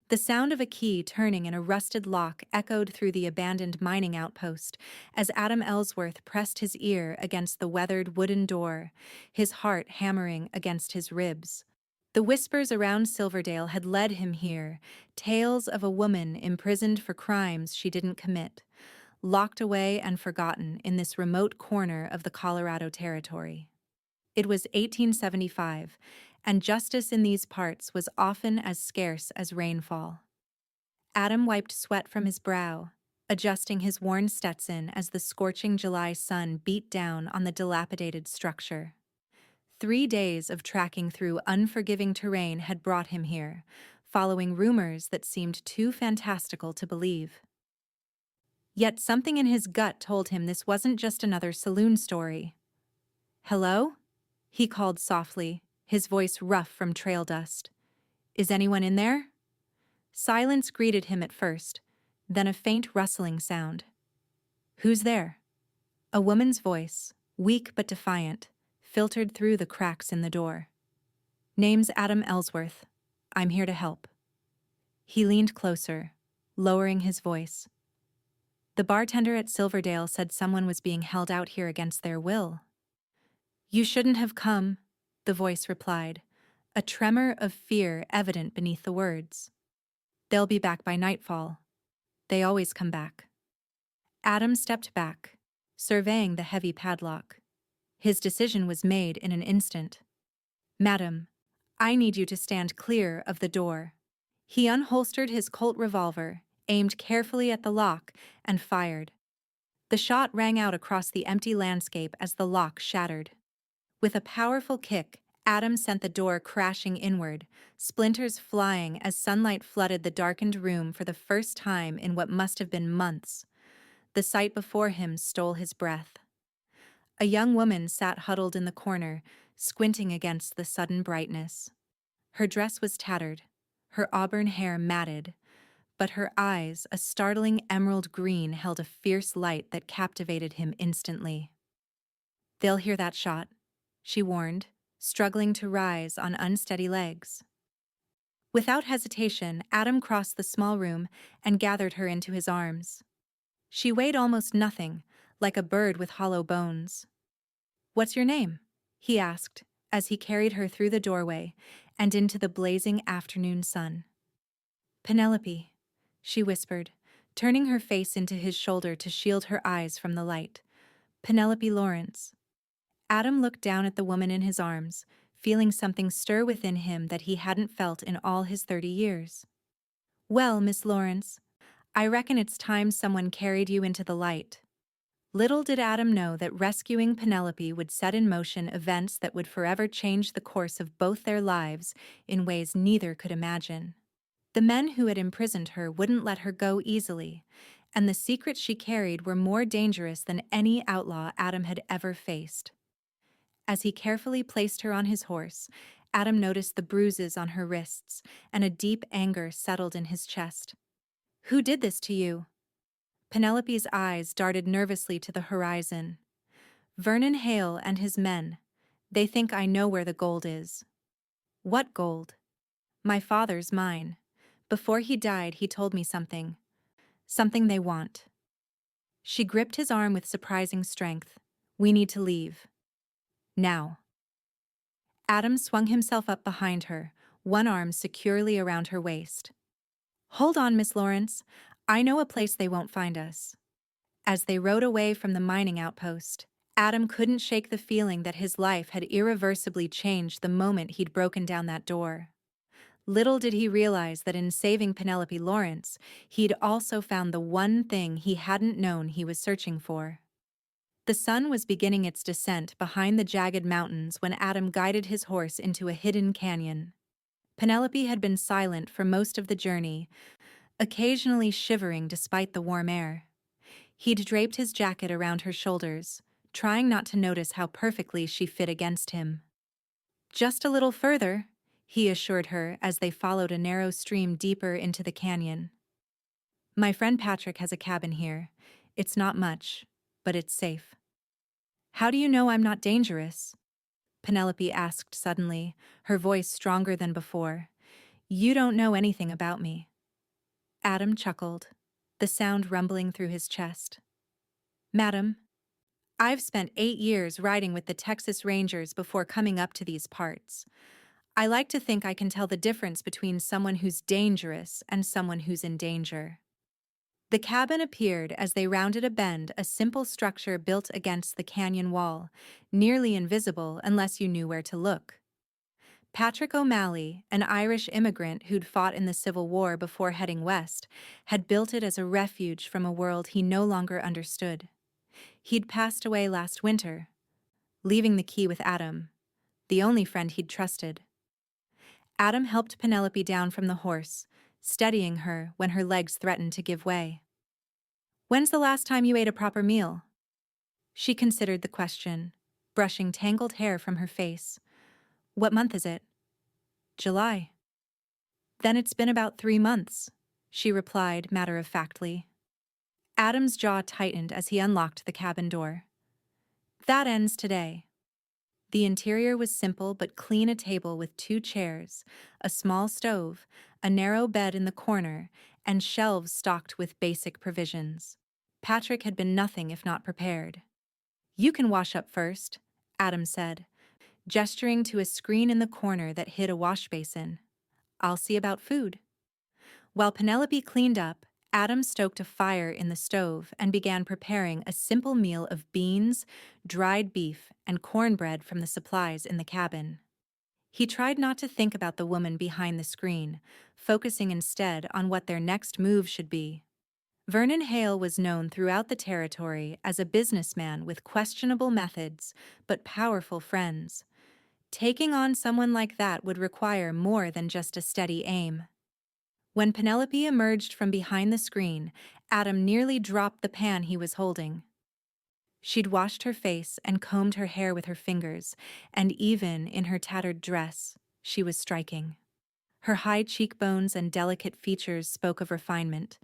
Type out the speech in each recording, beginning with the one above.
The sound of a key turning in a rusted lock echoed through the abandoned mining outpost as Adam Ellsworth pressed his ear against the weathered wooden door, his heart hammering against his ribs. The whispers around Silverdale had led him here, tales of a woman imprisoned for crimes she didn't commit, locked away and forgotten in this remote corner of the Colorado Territory. It was 1875, and justice in these parts was often as scarce as rainfall. Adam wiped sweat from his brow, adjusting his worn Stetson as the scorching July sun beat down on the dilapidated structure. 3 days of tracking through unforgiving terrain had brought him here, following rumors that seemed too fantastical to believe. Yet something in his gut told him this wasn't just another saloon story. "Hello?" he called softly, his voice rough from trail dust. "Is anyone in there?" Silence greeted him at first, then a faint rustling sound. "Who's there?" A woman's voice, weak but defiant, filtered through the cracks in the door. "Name's Adam Ellsworth. I'm here to help." He leaned closer, lowering his voice. "The bartender at Silverdale said someone was being held out here against their will." "You shouldn't have come," the voice replied, a tremor of fear evident beneath the words. "They'll be back by nightfall. They always come back." Adam stepped back, surveying the heavy padlock. His decision was made in an instant. "Madam, I need you to stand clear of the door." He unholstered his Colt revolver, aimed carefully at the lock, and fired. The shot rang out across the empty landscape as the lock shattered. With a powerful kick, Adam sent the door crashing inward, splinters flying as sunlight flooded the darkened room for the first time in what must have been months. The sight before him stole his breath. A young woman sat huddled in the corner, squinting against the sudden brightness. Her dress was tattered, her auburn hair matted, but her eyes, a startling emerald green, held a fierce light that captivated him instantly. "They'll hear that shot," she warned, struggling to rise on unsteady legs. Without hesitation, Adam crossed the small room and gathered her into his arms. She weighed almost nothing, like a bird with hollow bones. "What's your name?" he asked, as he carried her through the doorway and into the blazing afternoon sun. "Penelope," she whispered, turning her face into his shoulder to shield her eyes from the light. "Penelope Lawrence." Adam looked down at the woman in his arms, feeling something stir within him that he hadn't felt in all his 30 years. "Well, Miss Lawrence, I reckon it's time someone carried you into the light." Little did Adam know that rescuing Penelope would set in motion events that would forever change the course of both their lives in ways neither could imagine. The men who had imprisoned her wouldn't let her go easily, and the secrets she carried were more dangerous than any outlaw Adam had ever faced. As he carefully placed her on his horse, Adam noticed the bruises on her wrists, and a deep anger settled in his chest. "Who did this to you?" Penelope's eyes darted nervously to the horizon. "Vernon Hale and his men. They think I know where the gold is." "What gold?" "My father's mine. Before he died, he told me something. Something they want." She gripped his arm with surprising strength. "We need to leave. Now." Adam swung himself up behind her, one arm securely around her waist. "Hold on, Miss Lawrence. I know a place they won't find us." As they rode away from the mining outpost, Adam couldn't shake the feeling that his life had irreversibly changed the moment he'd broken down that door. Little did he realize that in saving Penelope Lawrence, he'd also found the one thing he hadn't known he was searching for. The sun was beginning its descent behind the jagged mountains when Adam guided his horse into a hidden canyon. Penelope had been silent for most of the journey, occasionally shivering despite the warm air. He'd draped his jacket around her shoulders, trying not to notice how perfectly she fit against him. "Just a little further," he assured her as they followed a narrow stream deeper into the canyon. "My friend Patrick has a cabin here. It's not much, but it's safe." "How do you know I'm not dangerous?" Penelope asked suddenly, her voice stronger than before. "You don't know anything about me. Adam chuckled, the sound rumbling through his chest. Madam, I've spent 8 years riding with the Texas Rangers before coming up to these parts. I like to think I can tell the difference between someone who's dangerous and someone who's in danger. The cabin appeared as they rounded a bend, a simple structure built against the canyon wall, nearly invisible unless you knew where to look. Patrick O'Malley, an Irish immigrant who'd fought in the Civil War before heading west, had built it as a refuge from a world he no longer understood. He'd passed away last winter, leaving the key with Adam, the only friend he'd trusted. Adam helped Penelope down from the horse, steadying her when her legs threatened to give way. "When's the last time you ate a proper meal?" She considered the question, brushing tangled hair from her face. "What month is it?" "July." "Then it's been about 3 months," she replied matter-of-factly. Adam's jaw tightened as he unlocked the cabin door. "That ends today." The interior was simple but clean: a table with 2 chairs, a small stove, a narrow bed in the corner, and shelves stocked with basic provisions. Patrick had been nothing if not prepared. "You can wash up first," Adam said, gesturing to a screen in the corner that hid a wash basin. "I'll see about food." While Penelope cleaned up, Adam stoked a fire in the stove and began preparing a simple meal of beans, dried beef, and cornbread from the supplies in the cabin. He tried not to think about the woman behind the screen, focusing instead on what their next move should be. Vernon Hale was known throughout the territory as a businessman with questionable methods but powerful friends. Taking on someone like that would require more than just a steady aim. When Penelope emerged from behind the screen, Adam nearly dropped the pan he was holding. She'd washed her face and combed her hair with her fingers, and even in her tattered dress, she was striking. Her high cheekbones and delicate features spoke of refinement,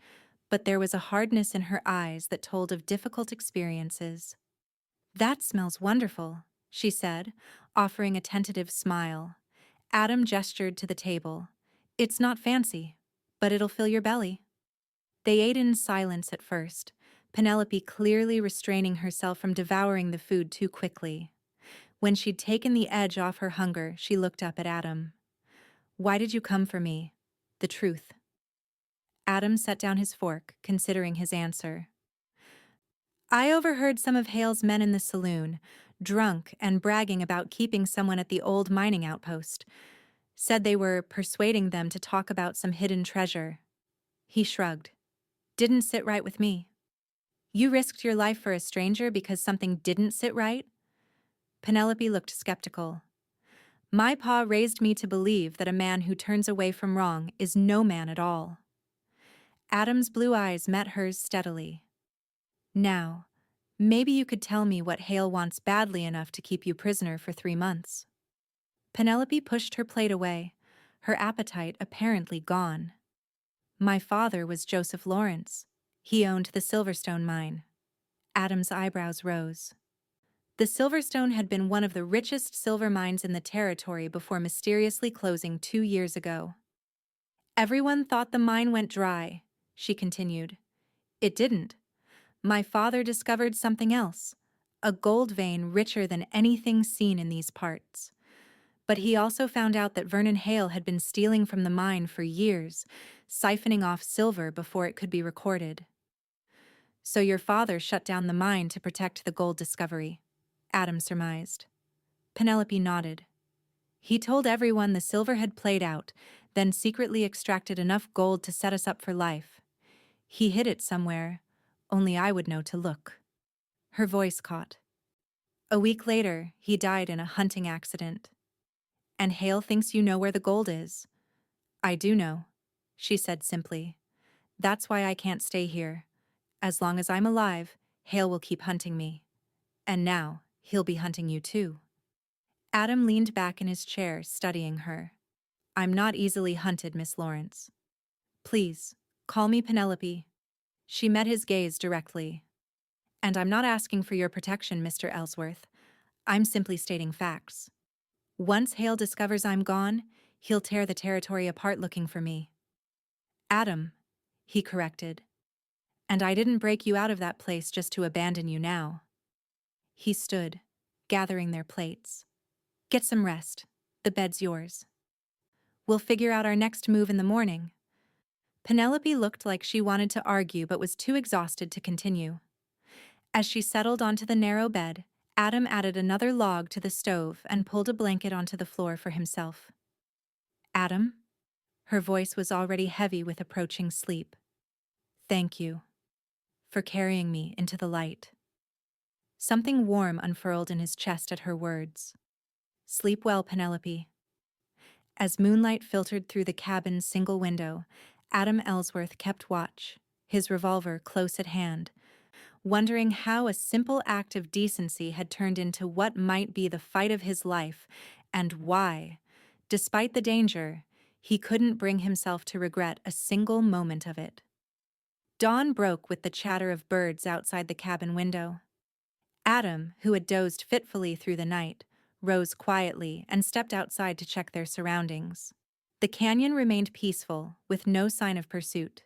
but there was a hardness in her eyes that told of difficult experiences. "That smells wonderful," she said, offering a tentative smile. Adam gestured to the table. "It's not fancy, but it'll fill your belly." They ate in silence at first, Penelope clearly restraining herself from devouring the food too quickly. When she'd taken the edge off her hunger, she looked up at Adam. "Why did you come for me?" "The truth." Adam set down his fork, considering his answer. "I overheard some of Hale's men in the saloon, drunk and bragging about keeping someone at the old mining outpost. Said they were persuading them to talk about some hidden treasure." He shrugged. "Didn't sit right with me." "You risked your life for a stranger because something didn't sit right?" Penelope looked skeptical. "My pa raised me to believe that a man who turns away from wrong is no man at all." Adam's blue eyes met hers steadily. "Now, maybe you could tell me what Hale wants badly enough to keep you prisoner for 3 months. Penelope pushed her plate away, her appetite apparently gone. "My father was Joseph Lawrence. He owned the Silverstone mine." Adam's eyebrows rose. The Silverstone had been one of the richest silver mines in the territory before mysteriously closing 2 years ago. "Everyone thought the mine went dry," she continued. "It didn't. My father discovered something else, a gold vein richer than anything seen in these parts. But he also found out that Vernon Hale had been stealing from the mine for years, siphoning off silver before it could be recorded." "So your father shut down the mine to protect the gold discovery," Adam surmised. Penelope nodded. "He told everyone the silver had played out, then secretly extracted enough gold to set us up for life. He hid it somewhere, only I would know to look." Her voice caught. "A week later, he died in a hunting accident." "And Hale thinks you know where the gold is." "I do know," she said simply. "That's why I can't stay here. As long as I'm alive, Hale will keep hunting me. And now, he'll be hunting you too." Adam leaned back in his chair, studying her. "I'm not easily hunted, Miss Lawrence. Please, call me Penelope." She met his gaze directly. "And I'm not asking for your protection, Mr. Ellsworth. I'm simply stating facts. Once Hale discovers I'm gone, he'll tear the territory apart looking for me." "Adam, he corrected. And I didn't break you out of that place just to abandon you now. He stood, gathering their plates. Get some rest. The bed's yours. We'll figure out our next move in the morning. Penelope looked like she wanted to argue but was too exhausted to continue. As she settled onto the narrow bed, Adam added another log to the stove and pulled a blanket onto the floor for himself. Adam? Her voice was already heavy with approaching sleep. Thank you for carrying me into the light. Something warm unfurled in his chest at her words. Sleep well, Penelope. As moonlight filtered through the cabin's single window, Adam Ellsworth kept watch, his revolver close at hand, wondering how a simple act of decency had turned into what might be the fight of his life, and why, despite the danger, he couldn't bring himself to regret a single moment of it. Dawn broke with the chatter of birds outside the cabin window. Adam, who had dozed fitfully through the night, rose quietly and stepped outside to check their surroundings. The canyon remained peaceful, with no sign of pursuit.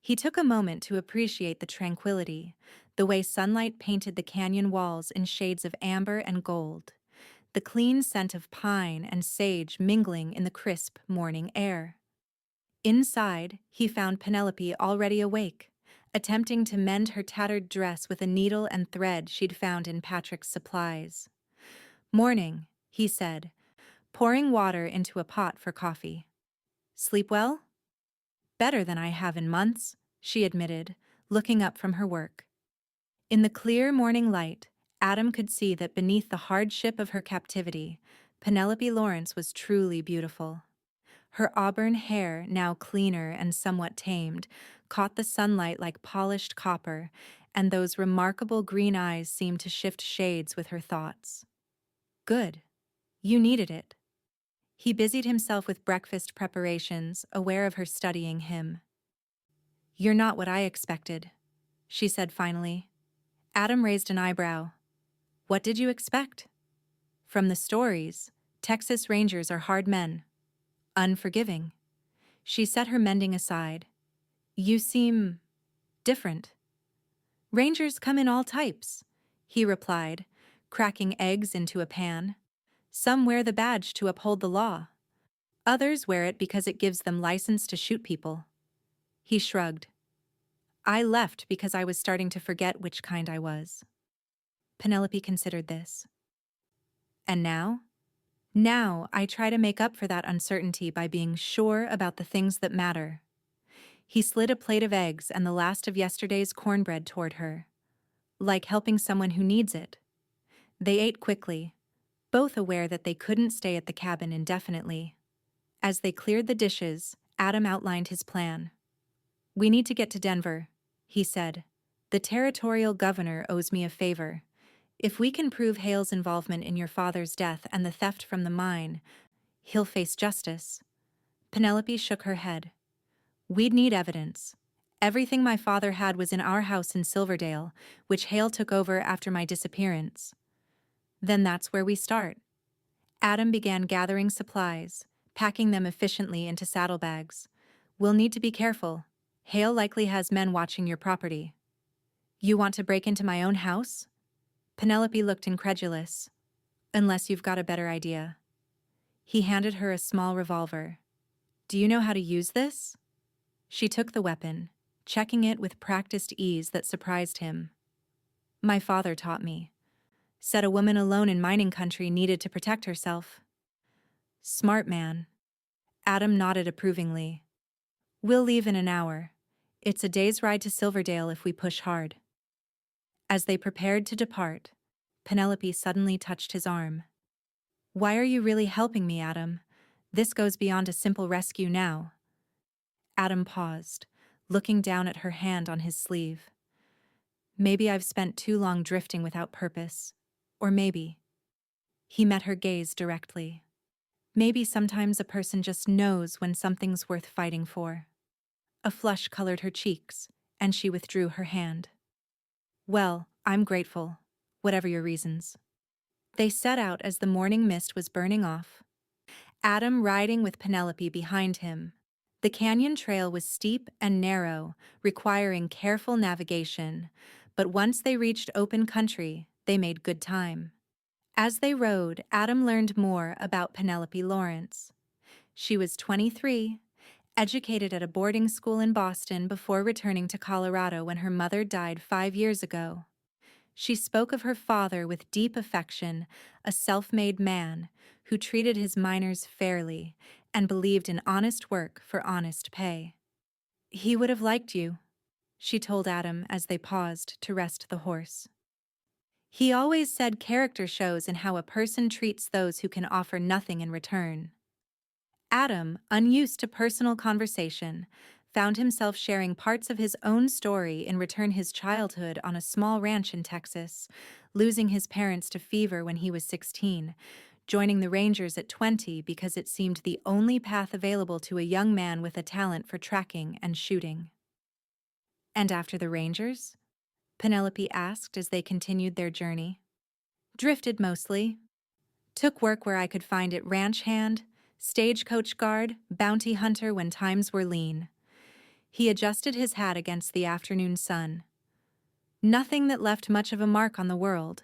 He took a moment to appreciate the tranquility, the way sunlight painted the canyon walls in shades of amber and gold, the clean scent of pine and sage mingling in the crisp morning air. Inside, he found Penelope already awake, attempting to mend her tattered dress with a needle and thread she'd found in Patrick's supplies. Morning, he said, pouring water into a pot for coffee. Sleep well? Better than I have in months, she admitted, looking up from her work. In the clear morning light, Adam could see that beneath the hardship of her captivity, Penelope Lawrence was truly beautiful. Her auburn hair, now cleaner and somewhat tamed, caught the sunlight like polished copper, and those remarkable green eyes seemed to shift shades with her thoughts. Good. You needed it. He busied himself with breakfast preparations, aware of her studying him. You're not what I expected, she said finally. Adam raised an eyebrow. What did you expect? From the stories, Texas Rangers are hard men. Unforgiving. She set her mending aside. You seem different. Rangers come in all types, he replied, cracking eggs into a pan. Some wear the badge to uphold the law. Others wear it because it gives them license to shoot people. He shrugged. I left because I was starting to forget which kind I was. Penelope considered this. And now? Now I try to make up for that uncertainty by being sure about the things that matter. He slid a plate of eggs and the last of yesterday's cornbread toward her. Like helping someone who needs it. They ate quickly, both aware that they couldn't stay at the cabin indefinitely. As they cleared the dishes, Adam outlined his plan. We need to get to Denver, he said. The territorial governor owes me a favor. If we can prove Hale's involvement in your father's death and the theft from the mine, he'll face justice. Penelope shook her head. We'd need evidence. Everything my father had was in our house in Silverdale, which Hale took over after my disappearance. Then that's where we start. Adam began gathering supplies, packing them efficiently into saddlebags. We'll need to be careful. Hale likely has men watching your property. You want to break into my own house? Penelope looked incredulous. Unless you've got a better idea. He handed her a small revolver. Do you know how to use this? She took the weapon, checking it with practiced ease that surprised him. My father taught me. Said a woman alone in mining country needed to protect herself. Smart man. Adam nodded approvingly. We'll leave in an hour. It's a day's ride to Silverdale if we push hard. As they prepared to depart, Penelope suddenly touched his arm. Why are you really helping me, Adam? This goes beyond a simple rescue now. Adam paused, looking down at her hand on his sleeve. Maybe I've spent too long drifting without purpose. Or maybe. He met her gaze directly. Maybe sometimes a person just knows when something's worth fighting for. A flush colored her cheeks, and she withdrew her hand. Well, I'm grateful, whatever your reasons. They set out as the morning mist was burning off. Adam riding with Penelope behind him, The canyon trail was steep and narrow, requiring careful navigation, but once they reached open country, they made good time. As they rode, Adam learned more about Penelope Lawrence. She was 23, educated at a boarding school in Boston before returning to Colorado when her mother died 5 years ago. She spoke of her father with deep affection, a self-made man who treated his miners fairly and believed in honest work for honest pay. "He would have liked you," she told Adam as they paused to rest the horse. "He always said character shows in how a person treats those who can offer nothing in return." Adam, unused to personal conversation, found himself sharing parts of his own story in return his childhood on a small ranch in Texas, losing his parents to fever when he was 16, joining the Rangers at 20 because it seemed the only path available to a young man with a talent for tracking and shooting. "And after the Rangers?" Penelope asked as they continued their journey. "Drifted mostly. Took work where I could find it: ranch hand, stagecoach guard, bounty hunter when times were lean." He adjusted his hat against the afternoon sun. "Nothing that left much of a mark on the world."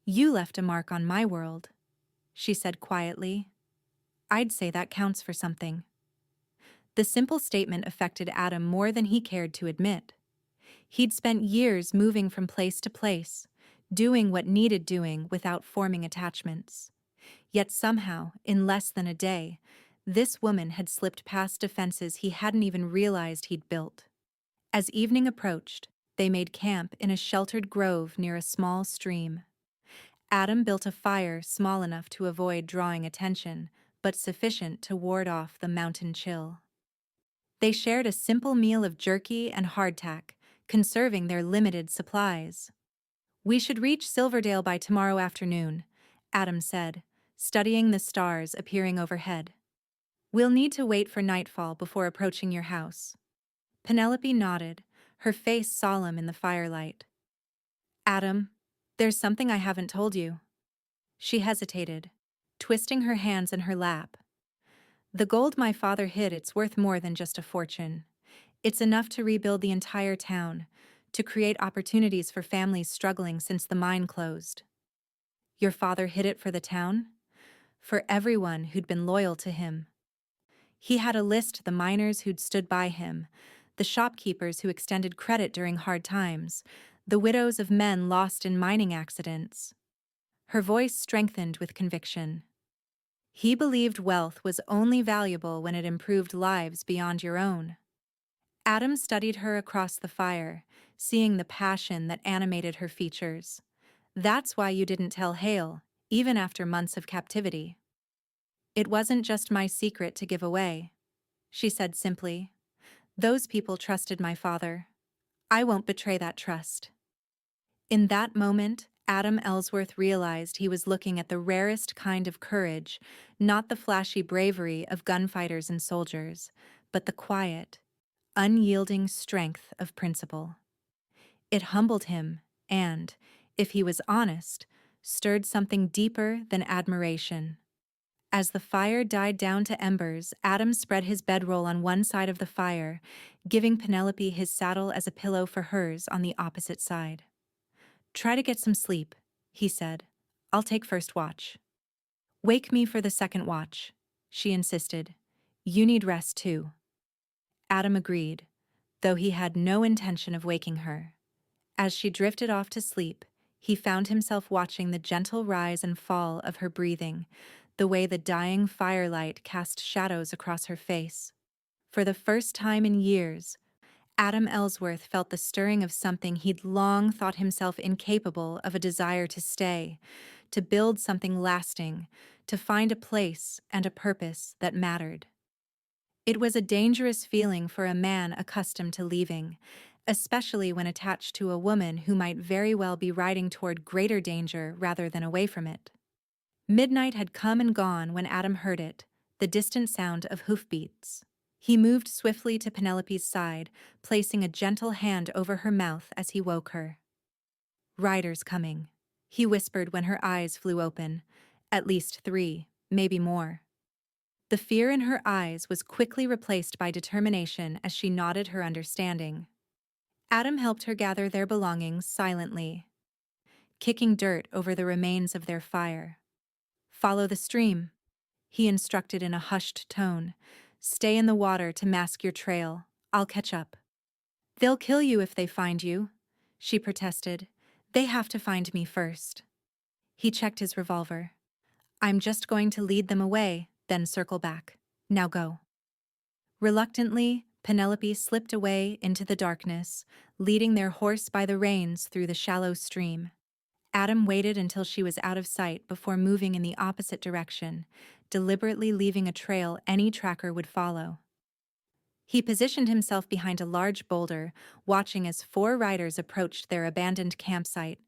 "You left a mark on my world," she said quietly. "I'd say that counts for something." The simple statement affected Adam more than he cared to admit. He'd spent years moving from place to place, doing what needed doing without forming attachments. Yet somehow, in less than a day, this woman had slipped past defenses he hadn't even realized he'd built. As evening approached, they made camp in a sheltered grove near a small stream. Adam built a fire small enough to avoid drawing attention, but sufficient to ward off the mountain chill. They shared a simple meal of jerky and hardtack, conserving their limited supplies. "We should reach Silverdale by tomorrow afternoon," Adam said, studying the stars appearing overhead. "We'll need to wait for nightfall before approaching your house." Penelope nodded, her face solemn in the firelight. "Adam, there's something I haven't told you." She hesitated, twisting her hands in her lap. "The gold my father hid, it's worth more than just a fortune. It's enough to rebuild the entire town, to create opportunities for families struggling since the mine closed." "Your father hid it for the town?" "For everyone who'd been loyal to him." He had a list: the miners who'd stood by him, the shopkeepers who extended credit during hard times, the widows of men lost in mining accidents. Her voice strengthened with conviction. "He believed wealth was only valuable when it improved lives beyond your own." Adam studied her across the fire, seeing the passion that animated her features. "That's why you didn't tell Hale, even after months of captivity." "It wasn't just my secret to give away," she said simply. "Those people trusted my father. I won't betray that trust." In that moment, Adam Ellsworth realized he was looking at the rarest kind of courage, not the flashy bravery of gunfighters and soldiers, but the quiet, unyielding strength of principle. It humbled him and, if he was honest, stirred something deeper than admiration. As the fire died down to embers, Adam spread his bedroll on one side of the fire, giving Penelope his saddle as a pillow for hers on the opposite side. "Try to get some sleep," he said. "I'll take first watch." "Wake me for the second watch," she insisted. "You need rest too." Adam agreed, though he had no intention of waking her. As she drifted off to sleep, he found himself watching the gentle rise and fall of her breathing, the way the dying firelight cast shadows across her face. For the first time in years, Adam Ellsworth felt the stirring of something he'd long thought himself incapable of: a desire to stay, to build something lasting, to find a place and a purpose that mattered. It was a dangerous feeling for a man accustomed to leaving, especially when attached to a woman who might very well be riding toward greater danger rather than away from it. Midnight had come and gone when Adam heard it, the distant sound of hoofbeats. He moved swiftly to Penelope's side, placing a gentle hand over her mouth as he woke her. "Riders coming," he whispered when her eyes flew open. "At least 3, maybe more." The fear in her eyes was quickly replaced by determination as she nodded her understanding. Adam helped her gather their belongings silently, kicking dirt over the remains of their fire. "Follow the stream," he instructed in a hushed tone. "Stay in the water to mask your trail. I'll catch up." "They'll kill you if they find you," she protested. "They have to find me first." He checked his revolver. "I'm just going to lead them away, then circle back. Now go." Reluctantly, Penelope slipped away into the darkness, leading their horse by the reins through the shallow stream. Adam waited until she was out of sight before moving in the opposite direction, deliberately leaving a trail any tracker would follow. He positioned himself behind a large boulder, watching as 4 riders approached their abandoned campsite.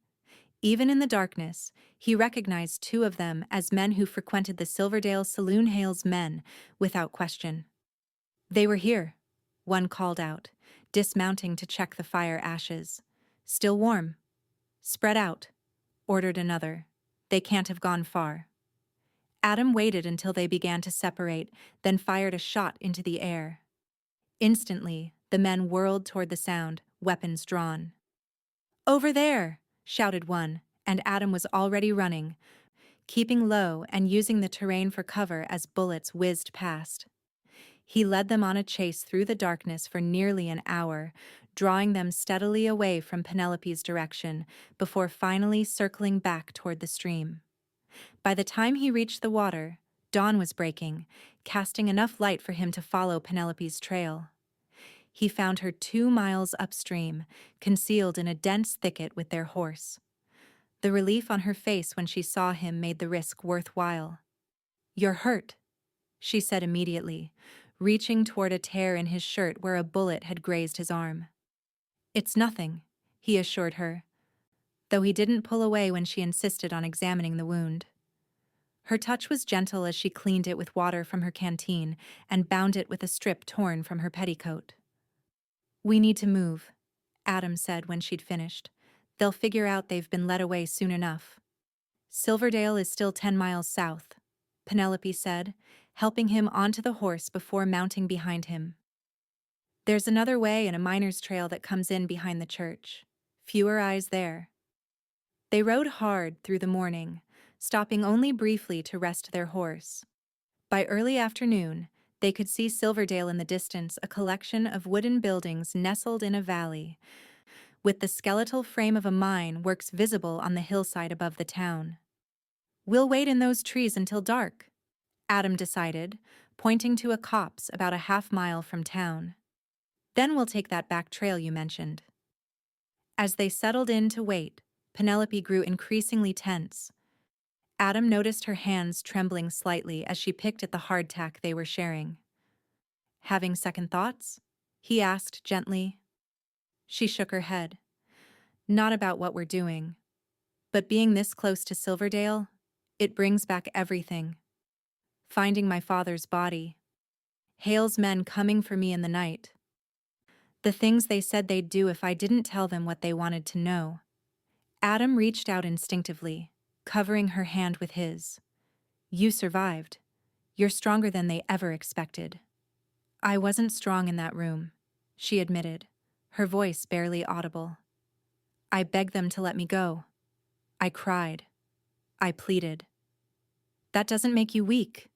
Even in the darkness, he recognized 2 of them as men who frequented the Silverdale saloon. Hale's men, without question. "They were here," one called out, dismounting to check the fire ashes. "Still warm." "Spread out," ordered another. "They can't have gone far." Adam waited until they began to separate, then fired a shot into the air. Instantly, the men whirled toward the sound, weapons drawn. "Over there!" shouted one, and Adam was already running, keeping low and using the terrain for cover as bullets whizzed past. He led them on a chase through the darkness for nearly an hour, drawing them steadily away from Penelope's direction before finally circling back toward the stream. By the time he reached the water, dawn was breaking, casting enough light for him to follow Penelope's trail. He found her 2 miles upstream, concealed in a dense thicket with their horse. The relief on her face when she saw him made the risk worthwhile. "You're hurt," she said immediately, reaching toward a tear in his shirt where a bullet had grazed his arm. "It's nothing," he assured her, though he didn't pull away when she insisted on examining the wound. Her touch was gentle as she cleaned it with water from her canteen and bound it with a strip torn from her petticoat. "We need to move," Adam said when she'd finished. "They'll figure out they've been led away soon enough." "Silverdale is still 10 miles south," Penelope said, helping him onto the horse before mounting behind him. "There's another way and a miner's trail that comes in behind the church. Fewer eyes there." They rode hard through the morning, stopping only briefly to rest their horse. By early afternoon, they could see Silverdale in the distance, a collection of wooden buildings nestled in a valley, with the skeletal frame of a mine works visible on the hillside above the town. "We'll wait in those trees until dark," Adam decided, pointing to a copse about a half-mile from town. "Then we'll take that back trail you mentioned." As they settled in to wait, Penelope grew increasingly tense. Adam noticed her hands trembling slightly as she picked at the hardtack they were sharing. "Having second thoughts?" he asked gently. She shook her head. "Not about what we're doing. But being this close to Silverdale, it brings back everything. Finding my father's body. Hale's men coming for me in the night. The things they said they'd do if I didn't tell them what they wanted to know." Adam reached out instinctively, covering her hand with his. "You survived. You're stronger than they ever expected." "I wasn't strong in that room," she admitted, her voice barely audible. "I begged them to let me go. I cried. I pleaded." "That doesn't make you weak,"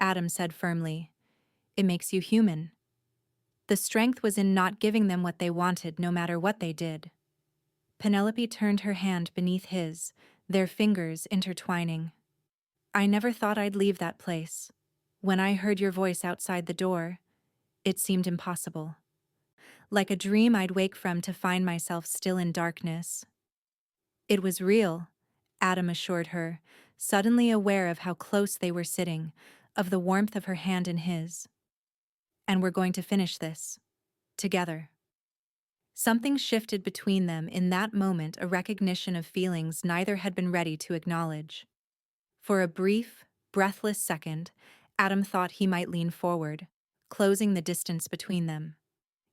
Adam said firmly. "It makes you human." The strength was in not giving them what they wanted no matter what they did. Penelope turned her hand beneath his, their fingers intertwining. "I never thought I'd leave that place. When I heard your voice outside the door, it seemed impossible. Like a dream I'd wake from to find myself still in darkness." "It was real," Adam assured her, suddenly aware of how close they were sitting, of the warmth of her hand in his. "And we're going to finish this. Together." Something shifted between them in that moment, a recognition of feelings neither had been ready to acknowledge. For a brief, breathless second, Adam thought he might lean forward, closing the distance between them.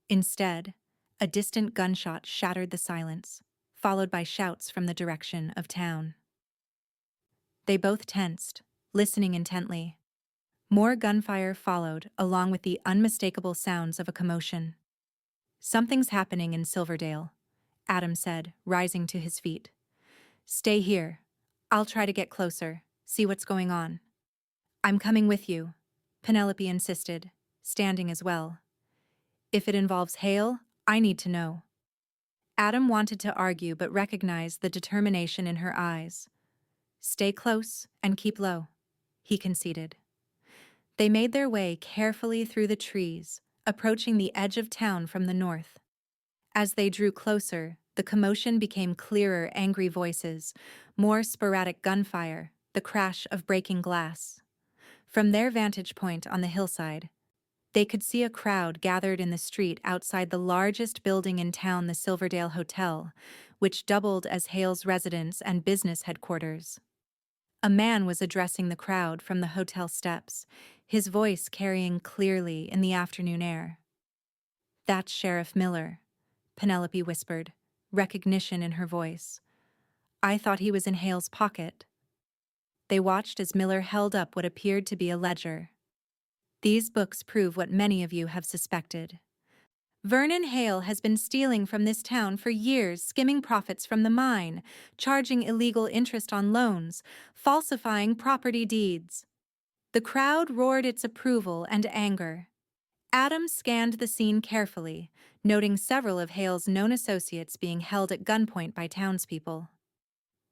Instead, a distant gunshot shattered the silence, followed by shouts from the direction of town. They both tensed, listening intently. More gunfire followed, along with the unmistakable sounds of a commotion. "Something's happening in Silverdale," Adam said, rising to his feet. "Stay here. I'll try to get closer, see what's going on." "I'm coming with you," Penelope insisted, standing as well. "If it involves Hale, I need to know." Adam wanted to argue but recognized the determination in her eyes. "Stay close and keep low," he conceded. They made their way carefully through the trees, approaching the edge of town from the north. As they drew closer, the commotion became clearer, angry voices, more sporadic gunfire, the crash of breaking glass. From their vantage point on the hillside, they could see a crowd gathered in the street outside the largest building in town, the Silverdale Hotel, which doubled as Hale's residence and business headquarters. A man was addressing the crowd from the hotel steps, his voice carrying clearly in the afternoon air. "That's Sheriff Miller," Penelope whispered, recognition in her voice. "I thought he was in Hale's pocket." They watched as Miller held up what appeared to be a ledger. "These books prove what many of you have suspected. Vernon Hale has been stealing from this town for years, skimming profits from the mine, charging illegal interest on loans, falsifying property deeds." The crowd roared its approval and anger. Adam scanned the scene carefully, noting several of Hale's known associates being held at gunpoint by townspeople.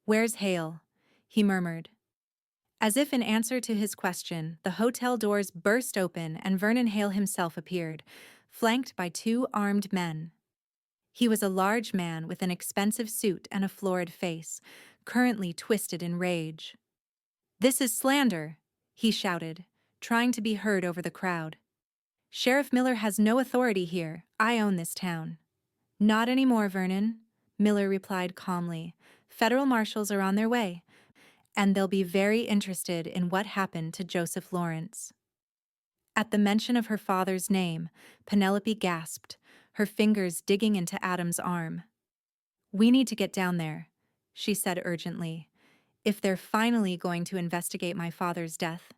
"Where's Hale?" he murmured. As if in answer to his question, the hotel doors burst open and Vernon Hale himself appeared, flanked by two armed men. He was a large man with an expensive suit and a florid face, currently twisted in rage. "This is slander," he shouted, trying to be heard over the crowd. "Sheriff Miller has no authority here. I own this town." "Not anymore, Vernon," Miller replied calmly. "Federal marshals are on their way, and they'll be very interested in what happened to Joseph Lawrence." At the mention of her father's name, Penelope gasped, her fingers digging into Adam's arm. "We need to get down there," she said urgently, "if they're finally going to investigate my father's death."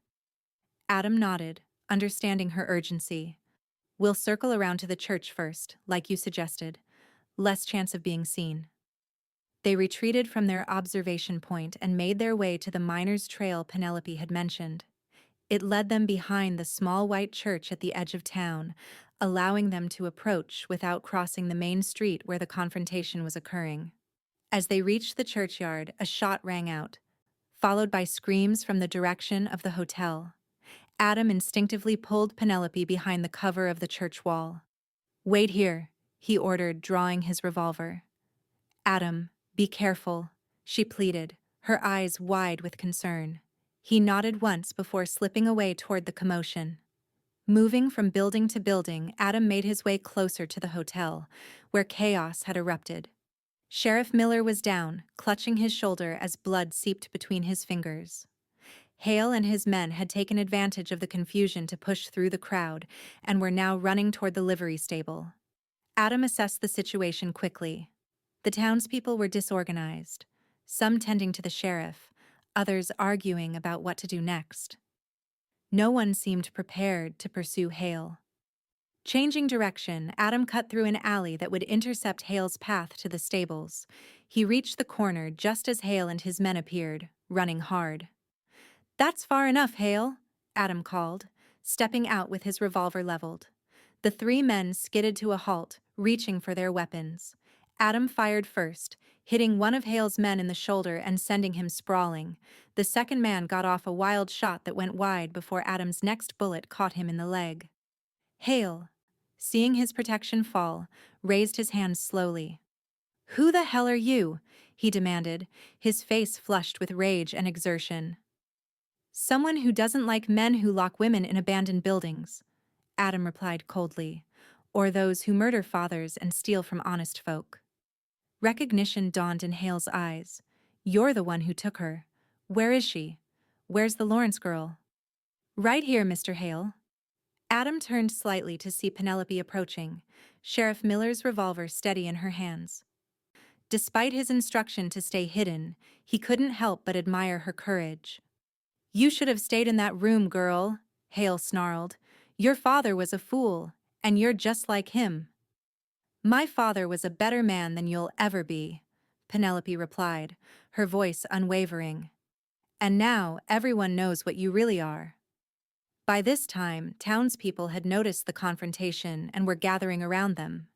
Adam nodded, understanding her urgency. "We'll circle around to the church first, like you suggested. Less chance of being seen." They retreated from their observation point and made their way to the miners' trail Penelope had mentioned. It led them behind the small white church at the edge of town, allowing them to approach without crossing the main street where the confrontation was occurring. As they reached the churchyard, a shot rang out, followed by screams from the direction of the hotel. Adam instinctively pulled Penelope behind the cover of the church wall. "Wait here," he ordered, drawing his revolver. "Adam, be careful," she pleaded, her eyes wide with concern. He nodded once before slipping away toward the commotion. Moving from building to building, Adam made his way closer to the hotel, where chaos had erupted. Sheriff Miller was down, clutching his shoulder as blood seeped between his fingers. Hale and his men had taken advantage of the confusion to push through the crowd and were now running toward the livery stable. Adam assessed the situation quickly. The townspeople were disorganized, some tending to the sheriff, others arguing about what to do next. No one seemed prepared to pursue Hale. Changing direction, Adam cut through an alley that would intercept Hale's path to the stables. He reached the corner just as Hale and his men appeared, running hard. "That's far enough, Hale," Adam called, stepping out with his revolver leveled. The three men skidded to a halt, reaching for their weapons. Adam fired first, hitting one of Hale's men in the shoulder and sending him sprawling. The second man got off a wild shot that went wide before Adam's next bullet caught him in the leg. Hale, seeing his protection fall, raised his hands slowly. "Who the hell are you?" he demanded, his face flushed with rage and exertion. "Someone who doesn't like men who lock women in abandoned buildings," Adam replied coldly, "or those who murder fathers and steal from honest folk." Recognition dawned in Hale's eyes. "You're the one who took her. Where is she? Where's the Lawrence girl?" "Right here, Mr. Hale." Adam turned slightly to see Penelope approaching, Sheriff Miller's revolver steady in her hands. Despite his instruction to stay hidden, he couldn't help but admire her courage. "You should have stayed in that room, girl," Hale snarled. "Your father was a fool, and you're just like him." "My father was a better man than you'll ever be," Penelope replied, her voice unwavering. "And now everyone knows what you really are." By this time, townspeople had noticed the confrontation and were gathering around them.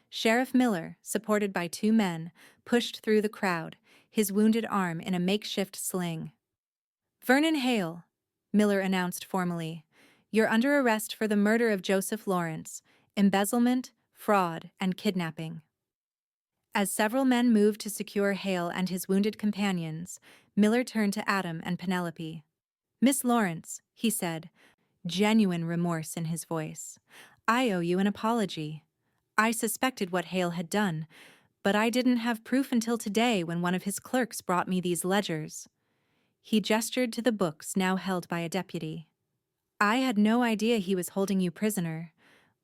Sheriff Miller, supported by two men, pushed through the crowd, his wounded arm in a makeshift sling. "Vernon Hale," Miller announced formally, "you're under arrest for the murder of Joseph Lawrence, embezzlement, fraud, and kidnapping." As several men moved to secure Hale and his wounded companions, Miller turned to Adam and Penelope. "Miss Lawrence," he said, genuine remorse in his voice, "I owe you an apology. I suspected what Hale had done, but I didn't have proof until today when one of his clerks brought me these ledgers." He gestured to the books now held by a deputy. "I had no idea he was holding you prisoner.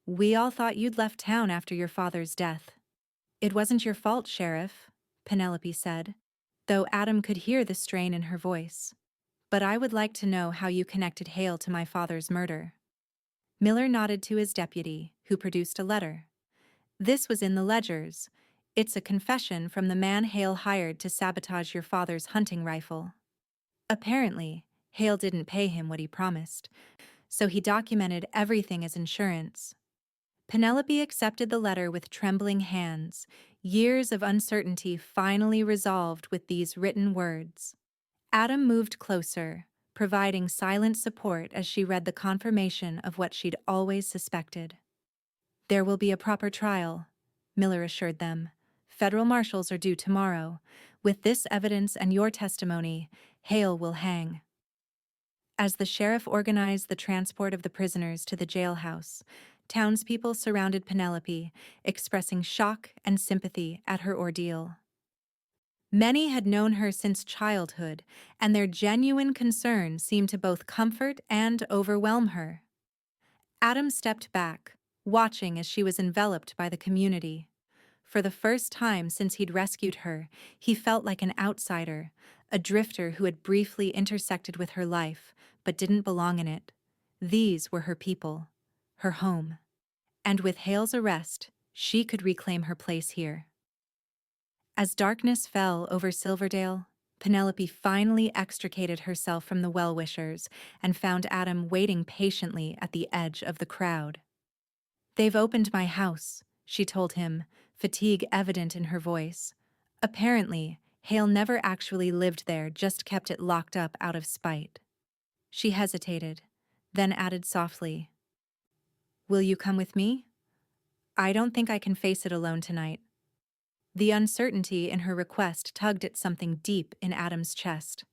We all thought you'd left town after your father's death." "It wasn't your fault, Sheriff," Penelope said, though Adam could hear the strain in her voice. "But I would like to know how you connected Hale to my father's murder." Miller nodded to his deputy, who produced a letter. "This was in the ledgers. It's a confession from the man Hale hired to sabotage your father's hunting rifle. Apparently, Hale didn't pay him what he promised, so he documented everything as insurance." Penelope accepted the letter with trembling hands, years of uncertainty finally resolved with these written words. Adam moved closer, providing silent support as she read the confirmation of what she'd always suspected. "There will be a proper trial," Miller assured them. "Federal marshals are due tomorrow. With this evidence and your testimony, Hale will hang." As the sheriff organized the transport of the prisoners to the jailhouse, townspeople surrounded Penelope, expressing shock and sympathy at her ordeal. Many had known her since childhood, and their genuine concern seemed to both comfort and overwhelm her. Adam stepped back, watching as she was enveloped by the community. For the first time since he'd rescued her, he felt like an outsider, a drifter who had briefly intersected with her life, but didn't belong in it. These were her people, her home. And with Hale's arrest, she could reclaim her place here. As darkness fell over Silverdale, Penelope finally extricated herself from the well-wishers and found Adam waiting patiently at the edge of the crowd. "They've opened my house," she told him, fatigue evident in her voice. Apparently, Hale never actually lived there, just kept it locked up out of spite. She hesitated, then added softly, "Will you come with me? I don't think I can face it alone tonight." The uncertainty in her request tugged at something deep in Adam's chest.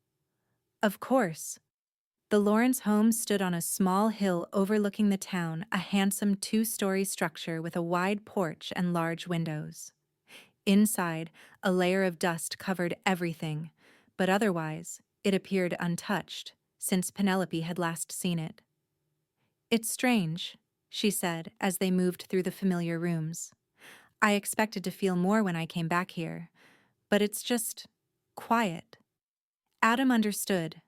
Of course. The Lawrence home stood on a small hill overlooking the town, a handsome two-story structure with a wide porch and large windows. Inside, a layer of dust covered everything, but otherwise, it appeared untouched, since Penelope had last seen it. "It's strange," she said as they moved through the familiar rooms. "I expected to feel more when I came back here, but it's just quiet." Adam understood.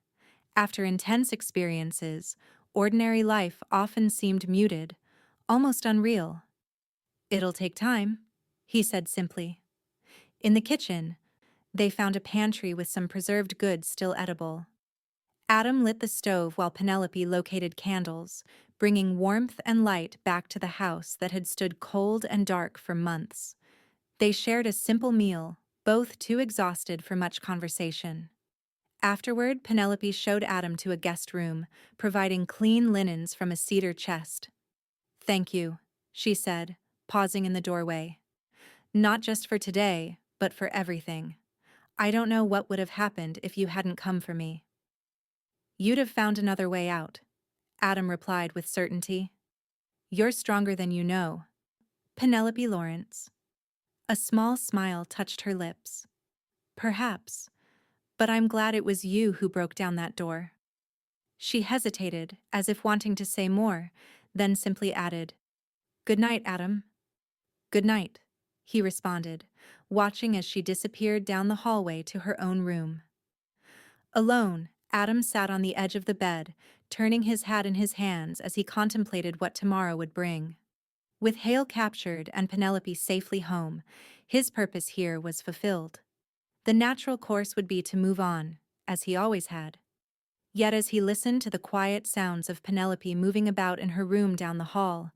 After intense experiences, ordinary life often seemed muted, almost unreal. "It'll take time," he said simply. In the kitchen, they found a pantry with some preserved goods still edible. Adam lit the stove while Penelope located candles, bringing warmth and light back to the house that had stood cold and dark for months. They shared a simple meal, both too exhausted for much conversation. Afterward, Penelope showed Adam to a guest room, providing clean linens from a cedar chest. "Thank you," she said, pausing in the doorway. "Not just for today, but for everything. I don't know what would have happened if you hadn't come for me." "You'd have found another way out," Adam replied with certainty. "You're stronger than you know." Penelope Lawrence. A small smile touched her lips. "Perhaps, but I'm glad it was you who broke down that door." She hesitated, as if wanting to say more, then simply added, "Good night, Adam." "Good night," he responded, watching as she disappeared down the hallway to her own room. Alone, Adam sat on the edge of the bed, turning his hat in his hands as he contemplated what tomorrow would bring. With Hale captured and Penelope safely home, his purpose here was fulfilled. The natural course would be to move on, as he always had. Yet as he listened to the quiet sounds of Penelope moving about in her room down the hall,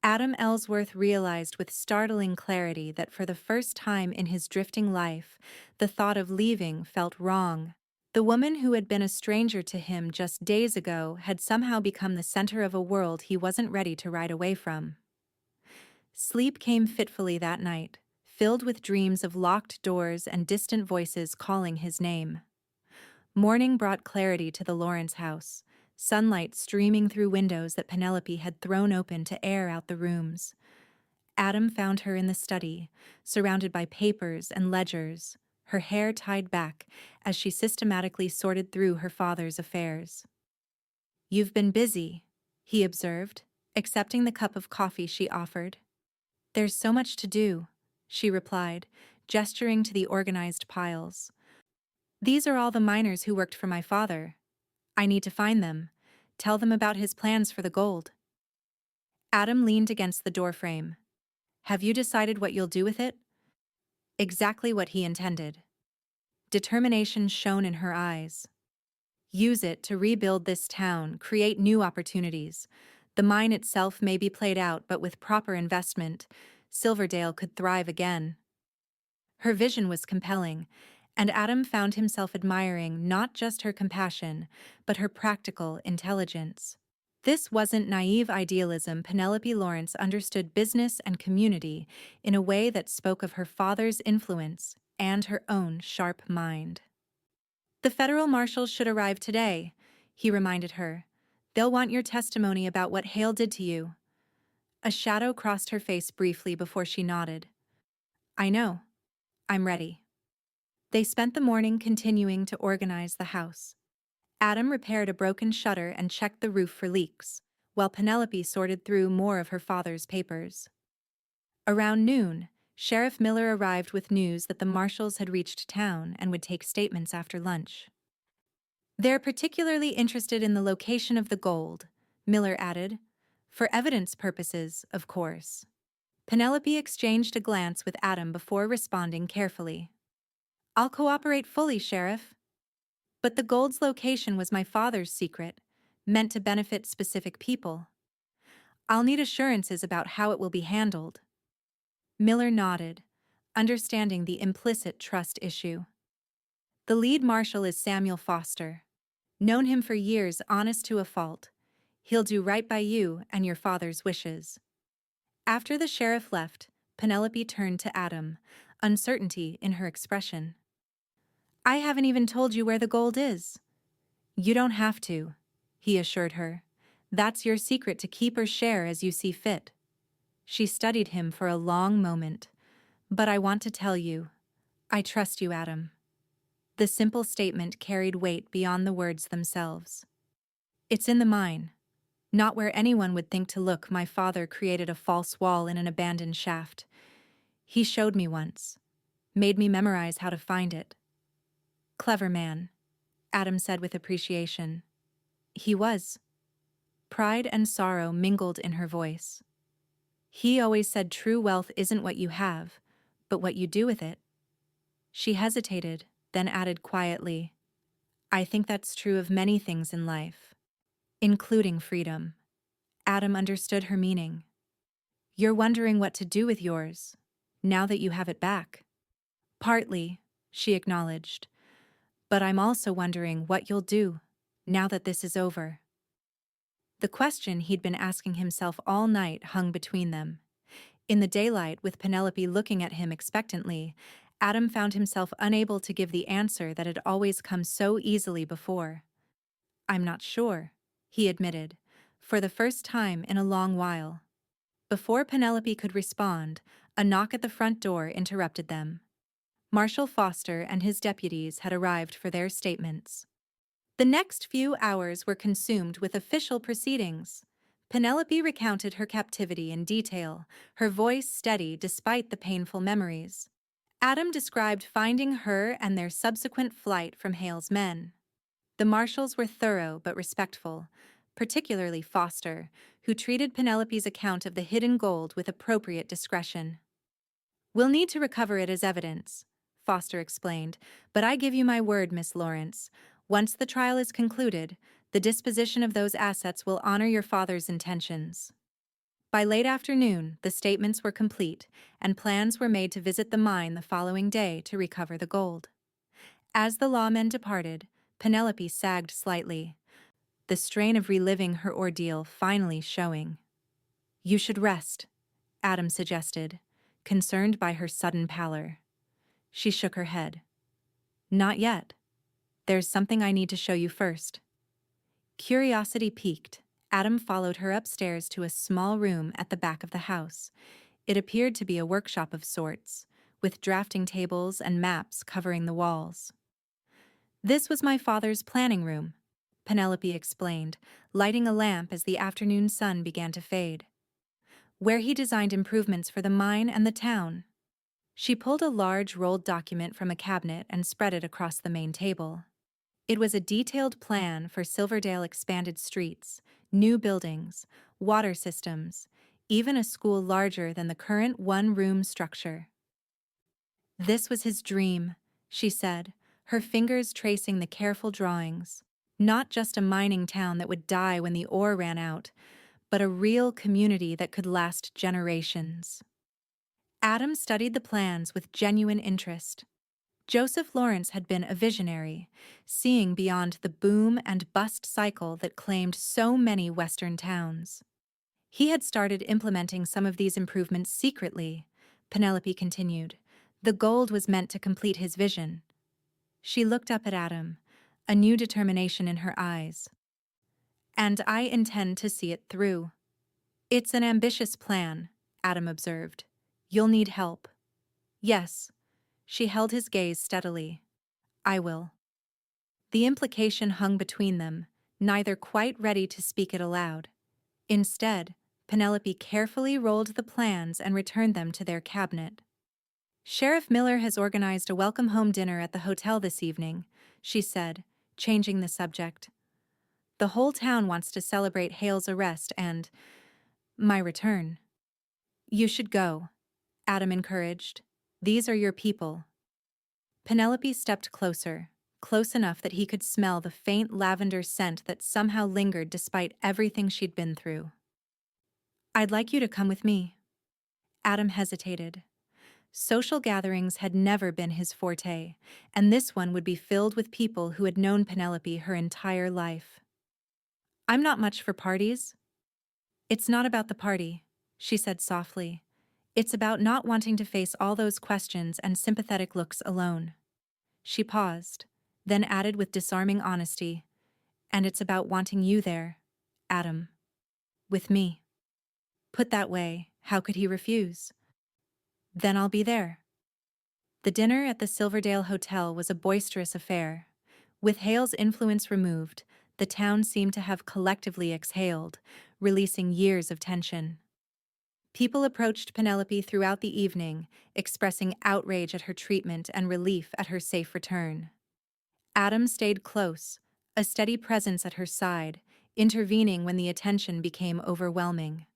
Adam Ellsworth realized with startling clarity that for the first time in his drifting life, the thought of leaving felt wrong. The woman who had been a stranger to him just days ago had somehow become the center of a world he wasn't ready to ride away from. Sleep came fitfully that night, filled with dreams of locked doors and distant voices calling his name. Morning brought clarity to the Lawrence house, sunlight streaming through windows that Penelope had thrown open to air out the rooms. Adam found her in the study, surrounded by papers and ledgers, her hair tied back as she systematically sorted through her father's affairs. "You've been busy," he observed, accepting the cup of coffee she offered. "There's so much to do," she replied, gesturing to the organized piles. "These are all the miners who worked for my father. I need to find them, tell them about his plans for the gold." Adam leaned against the doorframe. "Have you decided what you'll do with it?" Exactly what he intended. Determination shone in her eyes. "Use it to rebuild this town, create new opportunities. The mine itself may be played out, but with proper investment, Silverdale could thrive again." Her vision was compelling, and Adam found himself admiring not just her compassion, but her practical intelligence. This wasn't naive idealism. Penelope Lawrence understood business and community in a way that spoke of her father's influence and her own sharp mind. "The federal marshals should arrive today," he reminded her. "They'll want your testimony about what Hale did to you." A shadow crossed her face briefly before she nodded. "I know. I'm ready." They spent the morning continuing to organize the house. Adam repaired a broken shutter and checked the roof for leaks, while Penelope sorted through more of her father's papers. Around noon, Sheriff Miller arrived with news that the marshals had reached town and would take statements after lunch. "They're particularly interested in the location of the gold," Miller added. "For evidence purposes, of course." Penelope exchanged a glance with Adam before responding carefully. "I'll cooperate fully, Sheriff. But the gold's location was my father's secret, meant to benefit specific people. I'll need assurances about how it will be handled." Miller nodded, understanding the implicit trust issue. "The lead marshal is Samuel Foster. Known him for years, honest to a fault. He'll do right by you and your father's wishes." After the sheriff left, Penelope turned to Adam, uncertainty in her expression. "I haven't even told you where the gold is." "You don't have to," he assured her. "That's your secret to keep or share as you see fit." She studied him for a long moment. "But I want to tell you. I trust you, Adam." The simple statement carried weight beyond the words themselves. "It's in the mine. Not where anyone would think to look. My father created a false wall in an abandoned shaft. He showed me once. Made me memorize how to find it." "Clever man," Adam said with appreciation. "He was." Pride and sorrow mingled in her voice. "He always said true wealth isn't what you have, but what you do with it." She hesitated, then added quietly, "I think that's true of many things in life, including freedom." Adam understood her meaning. "You're wondering what to do with yours, now that you have it back." "Partly," she acknowledged. "But I'm also wondering what you'll do, now that this is over." The question he'd been asking himself all night hung between them. In the daylight, with Penelope looking at him expectantly, Adam found himself unable to give the answer that had always come so easily before. "I'm not sure," he admitted, for the first time in a long while. Before Penelope could respond, a knock at the front door interrupted them. Marshal Foster and his deputies had arrived for their statements. The next few hours were consumed with official proceedings. Penelope recounted her captivity in detail, her voice steady despite the painful memories. Adam described finding her and their subsequent flight from Hale's men. The marshals were thorough but respectful, particularly Foster, who treated Penelope's account of the hidden gold with appropriate discretion. "We'll need to recover it as evidence," Foster explained, "but I give you my word, Miss Lawrence. Once the trial is concluded, the disposition of those assets will honor your father's intentions." By late afternoon, the statements were complete, and plans were made to visit the mine the following day to recover the gold. As the lawmen departed, Penelope sagged slightly, the strain of reliving her ordeal finally showing. "You should rest," Adam suggested, concerned by her sudden pallor. She shook her head. "Not yet. There's something I need to show you first." Curiosity piqued, Adam followed her upstairs to a small room at the back of the house. It appeared to be a workshop of sorts, with drafting tables and maps covering the walls. "This was my father's planning room," Penelope explained, lighting a lamp as the afternoon sun began to fade. "Where he designed improvements for the mine and the town." She pulled a large rolled document from a cabinet and spread it across the main table. It was a detailed plan for Silverdale expanded streets, new buildings, water systems, even a school larger than the current one-room structure. "This was his dream," she said, her fingers tracing the careful drawings. "Not just a mining town that would die when the ore ran out, but a real community that could last generations." Adam studied the plans with genuine interest. Joseph Lawrence had been a visionary, seeing beyond the boom and bust cycle that claimed so many Western towns. He had started implementing some of these improvements secretly, Penelope continued. The gold was meant to complete his vision. She looked up at Adam, a new determination in her eyes. "And I intend to see it through." "It's an ambitious plan," Adam observed. "You'll need help." "Yes." She held his gaze steadily. "I will." The implication hung between them, neither quite ready to speak it aloud. Instead, Penelope carefully rolled the plans and returned them to their cabinet. "Sheriff Miller has organized a welcome home dinner at the hotel this evening," she said, changing the subject. "The whole town wants to celebrate Hale's arrest and my return." "You should go," Adam encouraged. "These are your people." Penelope stepped closer, close enough that he could smell the faint lavender scent that somehow lingered despite everything she'd been through. "I'd like you to come with me." Adam hesitated. Social gatherings had never been his forte, and this one would be filled with people who had known Penelope her entire life. "I'm not much for parties." "It's not about the party," she said softly. "It's about not wanting to face all those questions and sympathetic looks alone." She paused, then added with disarming honesty, "And it's about wanting you there, Adam. With me." Put that way, how could he refuse? "Then I'll be there." The dinner at the Silverdale Hotel was a boisterous affair. With Hale's influence removed, the town seemed to have collectively exhaled, releasing years of tension. People approached Penelope throughout the evening, expressing outrage at her treatment and relief at her safe return. Adam stayed close, a steady presence at her side, intervening when the attention became overwhelming.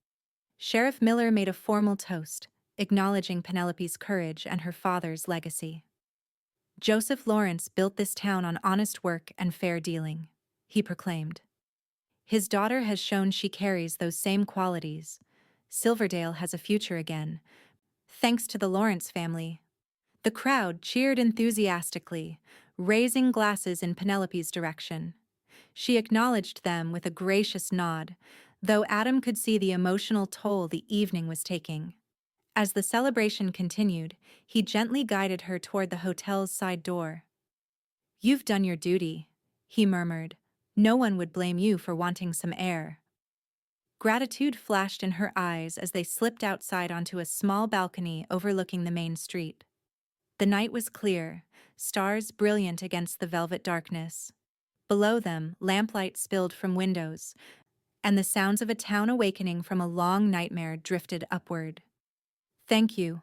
Sheriff Miller made a formal toast, acknowledging Penelope's courage and her father's legacy. "Joseph Lawrence built this town on honest work and fair dealing," he proclaimed. "His daughter has shown she carries those same qualities. Silverdale has a future again, thanks to the Lawrence family." The crowd cheered enthusiastically, raising glasses in Penelope's direction. She acknowledged them with a gracious nod, though Adam could see the emotional toll the evening was taking. As the celebration continued, he gently guided her toward the hotel's side door. "You've done your duty," he murmured. "No one would blame you for wanting some air." Gratitude flashed in her eyes as they slipped outside onto a small balcony overlooking the main street. The night was clear, stars brilliant against the velvet darkness. Below them, lamplight spilled from windows, and the sounds of a town awakening from a long nightmare drifted upward. "Thank you,"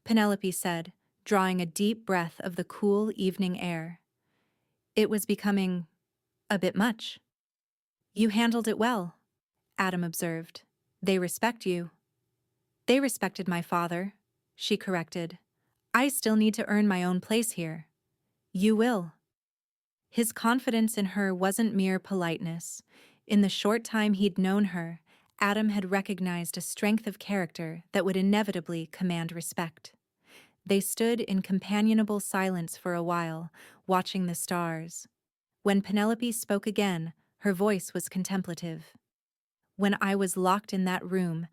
Penelope said, drawing a deep breath of the cool evening air. It was becoming A bit much. You handled it well, Adam observed. They respect you. They respected my father, she corrected. I still need to earn my own place here. You will. His confidence in her wasn't mere politeness. In the short time he'd known her, Adam had recognized a strength of character that would inevitably command respect. They stood in companionable silence for a while, watching the stars. When Penelope spoke again, her voice was contemplative. When I was locked in that room,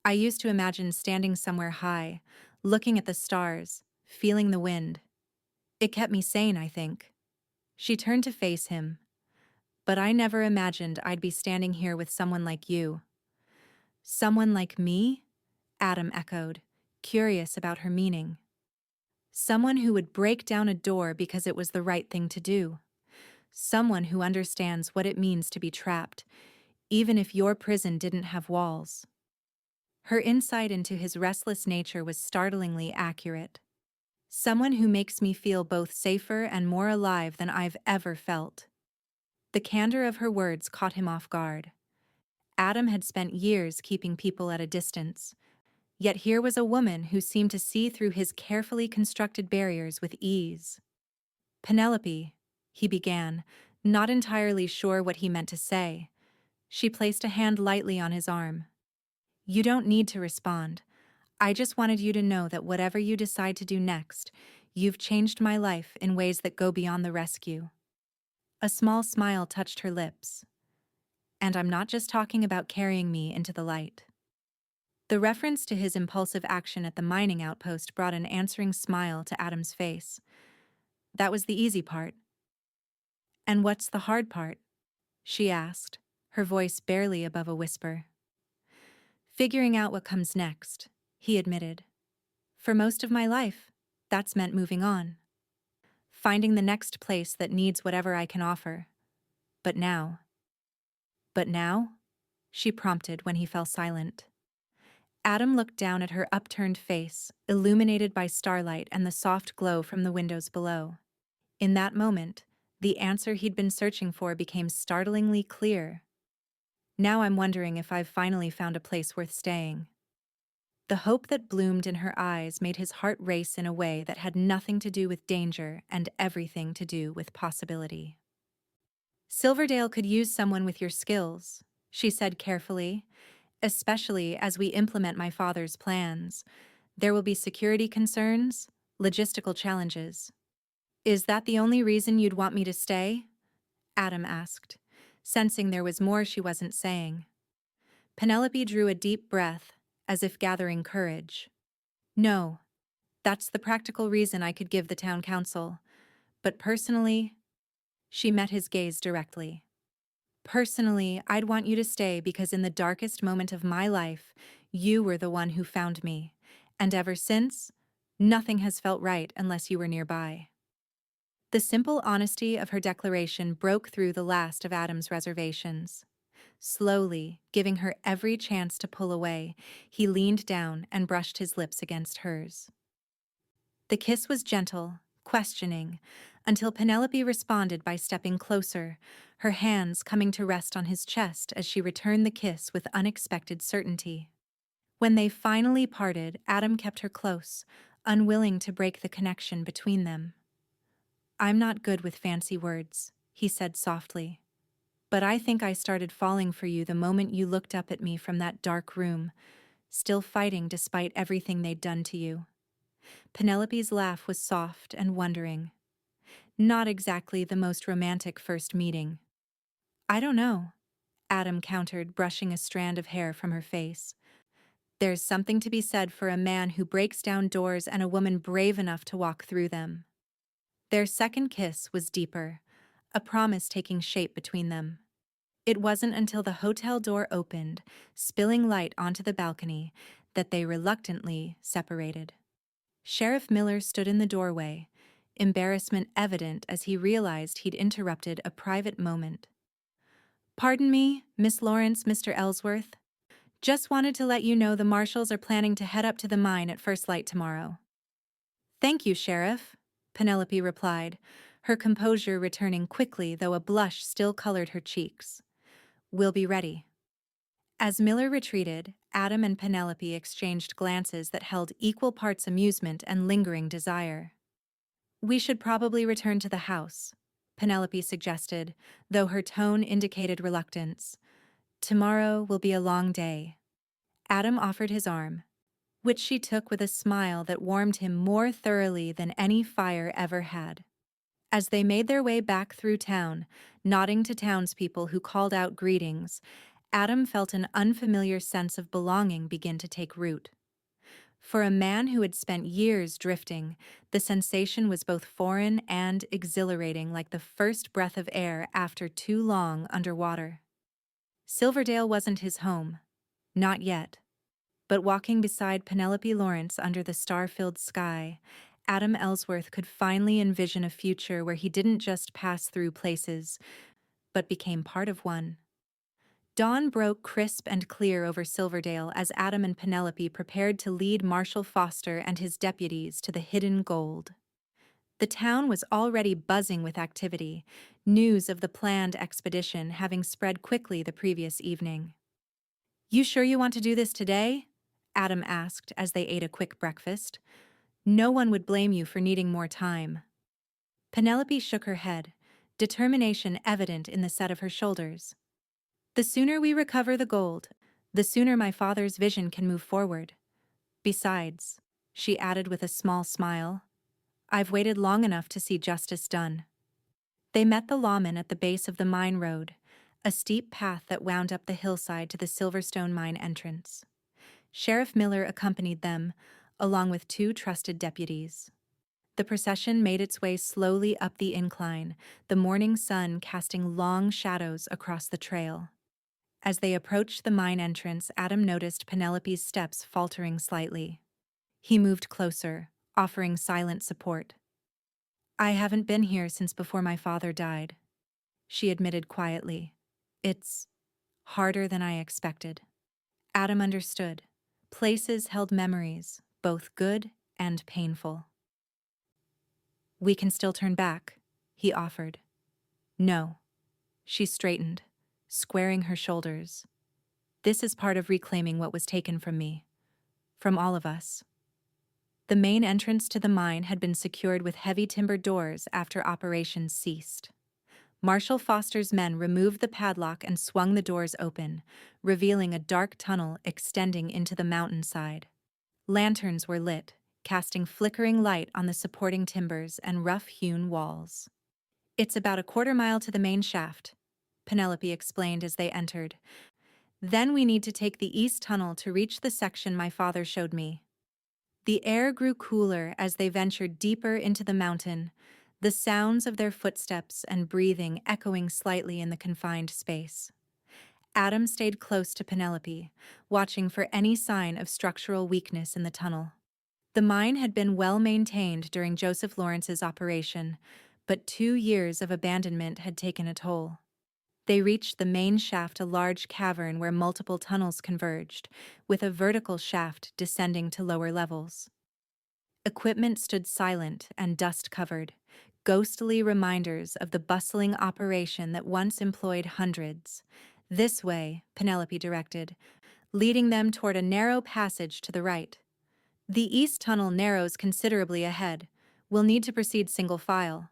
I used to imagine standing somewhere high, looking at the stars, feeling the wind. It kept me sane, I think. She turned to face him. But I never imagined I'd be standing here with someone like you. Someone like me? Adam echoed, curious about her meaning. Someone who would break down a door because it was the right thing to do. Someone who understands what it means to be trapped, even if your prison didn't have walls. Her insight into his restless nature was startlingly accurate. Someone who makes me feel both safer and more alive than I've ever felt. The candor of her words caught him off guard. Adam had spent years keeping people at a distance, yet here was a woman who seemed to see through his carefully constructed barriers with ease. Penelope, he began, not entirely sure what he meant to say. She placed a hand lightly on his arm. You don't need to respond. I just wanted you to know that whatever you decide to do next, you've changed my life in ways that go beyond the rescue. A small smile touched her lips. And I'm not just talking about carrying me into the light. The reference to his impulsive action at the mining outpost brought an answering smile to Adam's face. That was the easy part. And what's the hard part? She asked, her voice barely above a whisper. Figuring out what comes next, he admitted. For most of my life, that's meant moving on. Finding the next place that needs whatever I can offer. But now? But now? She prompted when he fell silent. Adam looked down at her upturned face, illuminated by starlight and the soft glow from the windows below. In that moment, the answer he'd been searching for became startlingly clear. Now I'm wondering if I've finally found a place worth staying. The hope that bloomed in her eyes made his heart race in a way that had nothing to do with danger and everything to do with possibility. Silverdale could use someone with your skills, she said carefully, especially as we implement my father's plans. There will be security concerns, logistical challenges. Is that the only reason you'd want me to stay? Adam asked, sensing there was more she wasn't saying. Penelope drew a deep breath, as if gathering courage. No, that's the practical reason I could give the town council. But personally, she met his gaze directly. Personally, I'd want you to stay because in the darkest moment of my life, you were the one who found me. And ever since, nothing has felt right unless you were nearby. The simple honesty of her declaration broke through the last of Adam's reservations. Slowly, giving her every chance to pull away, he leaned down and brushed his lips against hers. The kiss was gentle, questioning, until Penelope responded by stepping closer, her hands coming to rest on his chest as she returned the kiss with unexpected certainty. When they finally parted, Adam kept her close, unwilling to break the connection between them. I'm not good with fancy words, he said softly. But I think I started falling for you the moment you looked up at me from that dark room, still fighting despite everything they'd done to you. Penelope's laugh was soft and wondering. Not exactly the most romantic first meeting. I don't know, Adam countered, brushing a strand of hair from her face. There's something to be said for a man who breaks down doors and a woman brave enough to walk through them. Their second kiss was deeper, a promise taking shape between them. It wasn't until the hotel door opened, spilling light onto the balcony, that they reluctantly separated. Sheriff Miller stood in the doorway, embarrassment evident as he realized he'd interrupted a private moment. Pardon me, Miss Lawrence, Mr. Ellsworth. Just wanted to let you know the marshals are planning to head up to the mine at first light tomorrow. Thank you, Sheriff, Penelope replied, her composure returning quickly, though a blush still colored her cheeks. "We'll be ready." As Miller retreated, Adam and Penelope exchanged glances that held equal parts amusement and lingering desire. "We should probably return to the house," Penelope suggested, though her tone indicated reluctance. "Tomorrow will be a long day." Adam offered his arm, which she took with a smile that warmed him more thoroughly than any fire ever had. As they made their way back through town, nodding to townspeople who called out greetings, Adam felt an unfamiliar sense of belonging begin to take root. For a man who had spent years drifting, the sensation was both foreign and exhilarating, like the first breath of air after too long underwater. Silverdale wasn't his home. Not yet. But walking beside Penelope Lawrence under the star-filled sky, Adam Ellsworth could finally envision a future where he didn't just pass through places, but became part of one. Dawn broke crisp and clear over Silverdale as Adam and Penelope prepared to lead Marshal Foster and his deputies to the hidden gold. The town was already buzzing with activity, news of the planned expedition having spread quickly the previous evening. "You sure you want to do this today?" Adam asked as they ate a quick breakfast. "No one would blame you for needing more time." Penelope shook her head, determination evident in the set of her shoulders. "The sooner we recover the gold, the sooner my father's vision can move forward. Besides," she added with a small smile, "I've waited long enough to see justice done." They met the lawmen at the base of the mine road, a steep path that wound up the hillside to the Silverstone mine entrance. Sheriff Miller accompanied them, along with 2 trusted deputies. The procession made its way slowly up the incline, the morning sun casting long shadows across the trail. As they approached the mine entrance, Adam noticed Penelope's steps faltering slightly. He moved closer, offering silent support. "I haven't been here since before my father died," she admitted quietly. "It's harder than I expected." Adam understood. Places held memories, both good and painful. "We can still turn back," he offered. "No." She straightened, squaring her shoulders. "This is part of reclaiming what was taken from me. From all of us." The main entrance to the mine had been secured with heavy timber doors after operations ceased. Marshal Foster's men removed the padlock and swung the doors open, revealing a dark tunnel extending into the mountainside. Lanterns were lit, casting flickering light on the supporting timbers and rough-hewn walls. "It's about a quarter-mile to the main shaft," Penelope explained as they entered. "Then we need to take the east tunnel to reach the section my father showed me." The air grew cooler as they ventured deeper into the mountain, the sounds of their footsteps and breathing echoing slightly in the confined space. Adam stayed close to Penelope, watching for any sign of structural weakness in the tunnel. The mine had been well maintained during Joseph Lawrence's operation, but 2 years of abandonment had taken a toll. They reached the main shaft, a large cavern where multiple tunnels converged, with a vertical shaft descending to lower levels. Equipment stood silent and dust-covered, ghostly reminders of the bustling operation that once employed hundreds. "This way," Penelope directed, leading them toward a narrow passage to the right. "The east tunnel narrows considerably ahead. We'll need to proceed single file."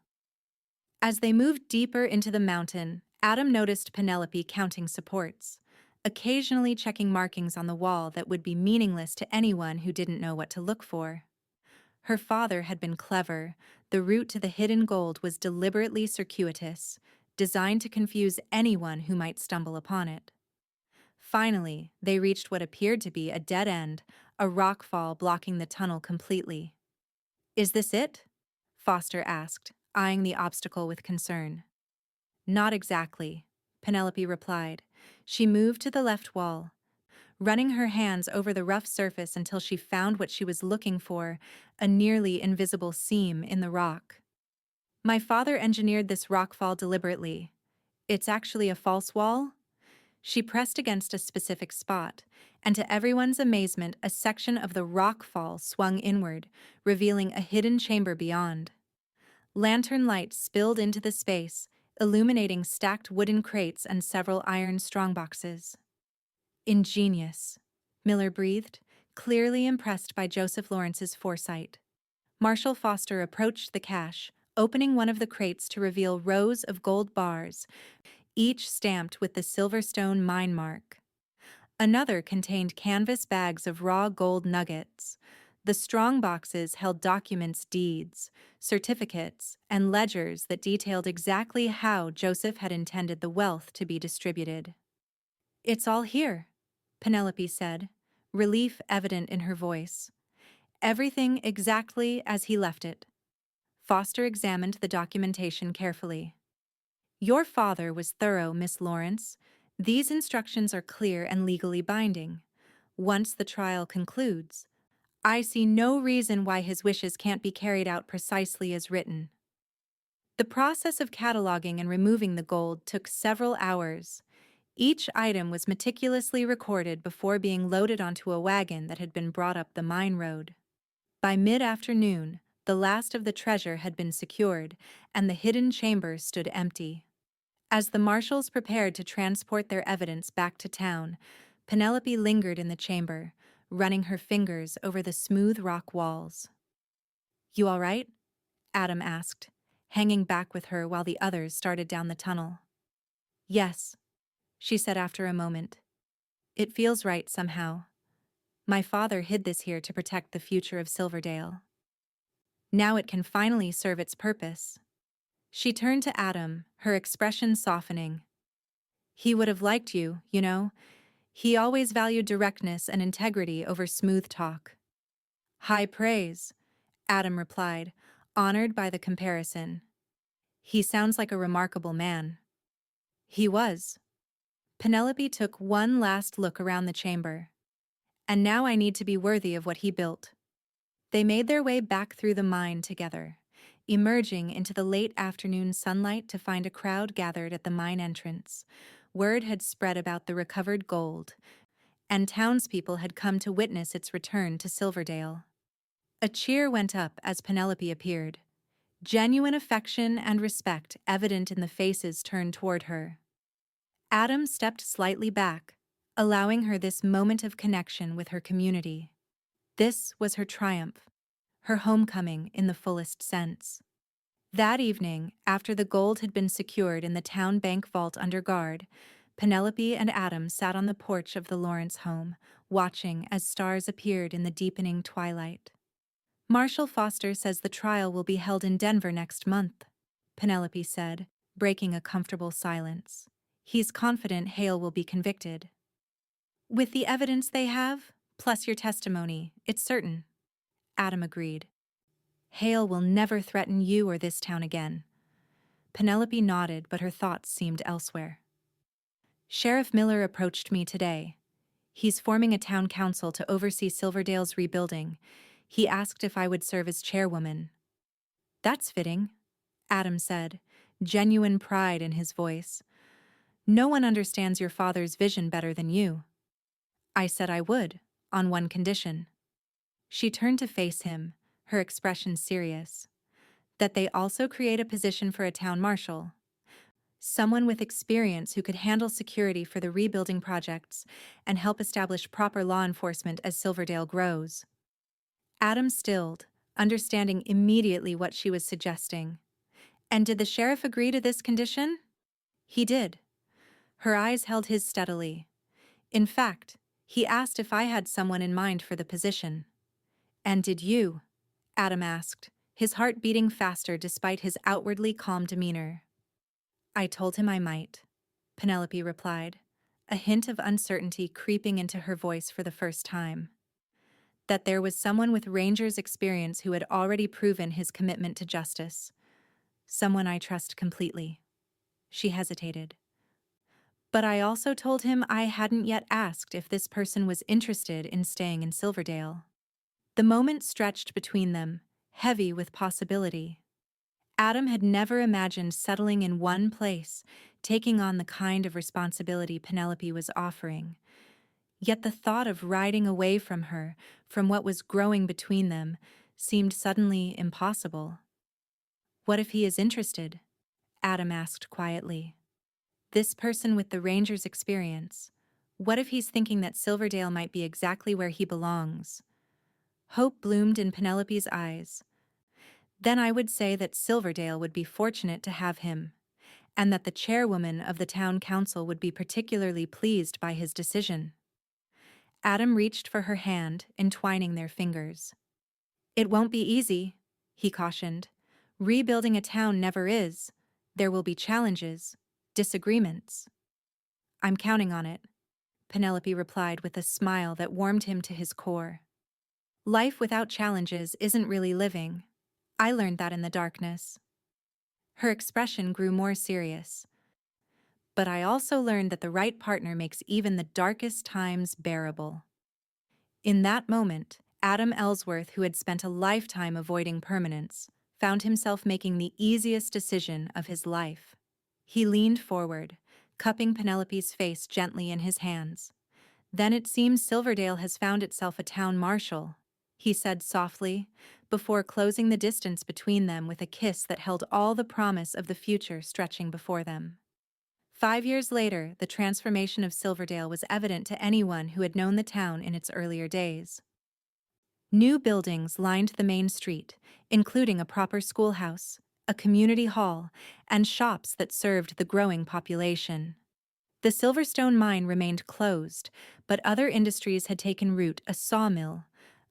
As they moved deeper into the mountain, Adam noticed Penelope counting supports, occasionally checking markings on the wall that would be meaningless to anyone who didn't know what to look for. Her father had been clever. The route to the hidden gold was deliberately circuitous, designed to confuse anyone who might stumble upon it. Finally, they reached what appeared to be a dead end, a rock fall blocking the tunnel completely. "Is this it?" Foster asked, eyeing the obstacle with concern. "Not exactly," Penelope replied. She moved to the left wall, running her hands over the rough surface until she found what she was looking for, a nearly invisible seam in the rock. "My father engineered this rockfall deliberately. It's actually a false wall." She pressed against a specific spot, and to everyone's amazement, a section of the rockfall swung inward, revealing a hidden chamber beyond. Lantern light spilled into the space, illuminating stacked wooden crates and several iron strongboxes. Ingenious, Miller breathed, clearly impressed by Joseph Lawrence's foresight. Marshal Foster approached the cache, opening one of the crates to reveal rows of gold bars, each stamped with the Silverstone mine mark. Another contained canvas bags of raw gold nuggets. The strong boxes held documents, deeds, certificates, and ledgers that detailed exactly how Joseph had intended the wealth to be distributed. "It's all here," Penelope said, relief evident in her voice. "Everything exactly as he left it." Foster examined the documentation carefully. "Your father was thorough, Miss Lawrence. These instructions are clear and legally binding. Once the trial concludes, I see no reason why his wishes can't be carried out precisely as written." The process of cataloging and removing the gold took several hours. Each item was meticulously recorded before being loaded onto a wagon that had been brought up the mine road. By mid-afternoon, the last of the treasure had been secured, and the hidden chamber stood empty. As the marshals prepared to transport their evidence back to town, Penelope lingered in the chamber, running her fingers over the smooth rock walls. "You all right?" Adam asked, hanging back with her while the others started down the tunnel. "Yes," she said after a moment. "It feels right somehow. My father hid this here to protect the future of Silverdale. Now it can finally serve its purpose." She turned to Adam, her expression softening. "He would have liked you, you know. He always valued directness and integrity over smooth talk." "High praise," Adam replied, honored by the comparison. "He sounds like a remarkable man." He was. Penelope took one last look around the chamber. "And now I need to be worthy of what he built." They made their way back through the mine together, emerging into the late afternoon sunlight to find a crowd gathered at the mine entrance. Word had spread about the recovered gold, and townspeople had come to witness its return to Silverdale. A cheer went up as Penelope appeared, genuine affection and respect evident in the faces turned toward her. Adam stepped slightly back, allowing her this moment of connection with her community. This was her triumph, her homecoming in the fullest sense. That evening, after the gold had been secured in the town bank vault under guard, Penelope and Adam sat on the porch of the Lawrence home, watching as stars appeared in the deepening twilight. "Marshal Foster says the trial will be held in Denver next month," Penelope said, breaking a comfortable silence. "He's confident Hale will be convicted." "With the evidence they have, plus your testimony, it's certain," Adam agreed. "Hale will never threaten you or this town again." Penelope nodded, but her thoughts seemed elsewhere. "Sheriff Miller approached me today. He's forming a town council to oversee Silverdale's rebuilding. He asked if I would serve as chairwoman." "That's fitting," Adam said, genuine pride in his voice. "No one understands your father's vision better than you." "I said I would, on one condition." She turned to face him, her expression serious. "That they also create a position for a town marshal. Someone with experience who could handle security for the rebuilding projects and help establish proper law enforcement as Silverdale grows." Adam stilled, understanding immediately what she was suggesting. "And did the sheriff agree to this condition?" "He did." Her eyes held his steadily. "In fact, he asked if I had someone in mind for the position." "And did you?" Adam asked, his heart beating faster despite his outwardly calm demeanor. "I told him I might," Penelope replied, a hint of uncertainty creeping into her voice for the first time. "That there was someone with Ranger's experience who had already proven his commitment to justice. Someone I trust completely." She hesitated. "But I also told him I hadn't yet asked if this person was interested in staying in Silverdale." The moment stretched between them, heavy with possibility. Adam had never imagined settling in one place, taking on the kind of responsibility Penelope was offering. Yet the thought of riding away from her, from what was growing between them, seemed suddenly impossible. What if he is interested? Adam asked quietly. This person with the ranger's experience. What if he's thinking that Silverdale might be exactly where he belongs? Hope bloomed in Penelope's eyes. Then I would say that Silverdale would be fortunate to have him, and that the chairwoman of the town council would be particularly pleased by his decision. Adam reached for her hand, entwining their fingers. It won't be easy, he cautioned. Rebuilding a town never is. There will be challenges, disagreements. I'm counting on it, Penelope replied with a smile that warmed him to his core. Life without challenges isn't really living. I learned that in the darkness. Her expression grew more serious. But I also learned that the right partner makes even the darkest times bearable. In that moment, Adam Ellsworth, who had spent a lifetime avoiding permanence, found himself making the easiest decision of his life. He leaned forward, cupping Penelope's face gently in his hands. Then it seems Silverdale has found itself a town marshal, he said softly, before closing the distance between them with a kiss that held all the promise of the future stretching before them. 5 years later, the transformation of Silverdale was evident to anyone who had known the town in its earlier days. New buildings lined the main street, including a proper schoolhouse, a community hall, and shops that served the growing population. The Silverstone mine remained closed, but other industries had taken root: a sawmill,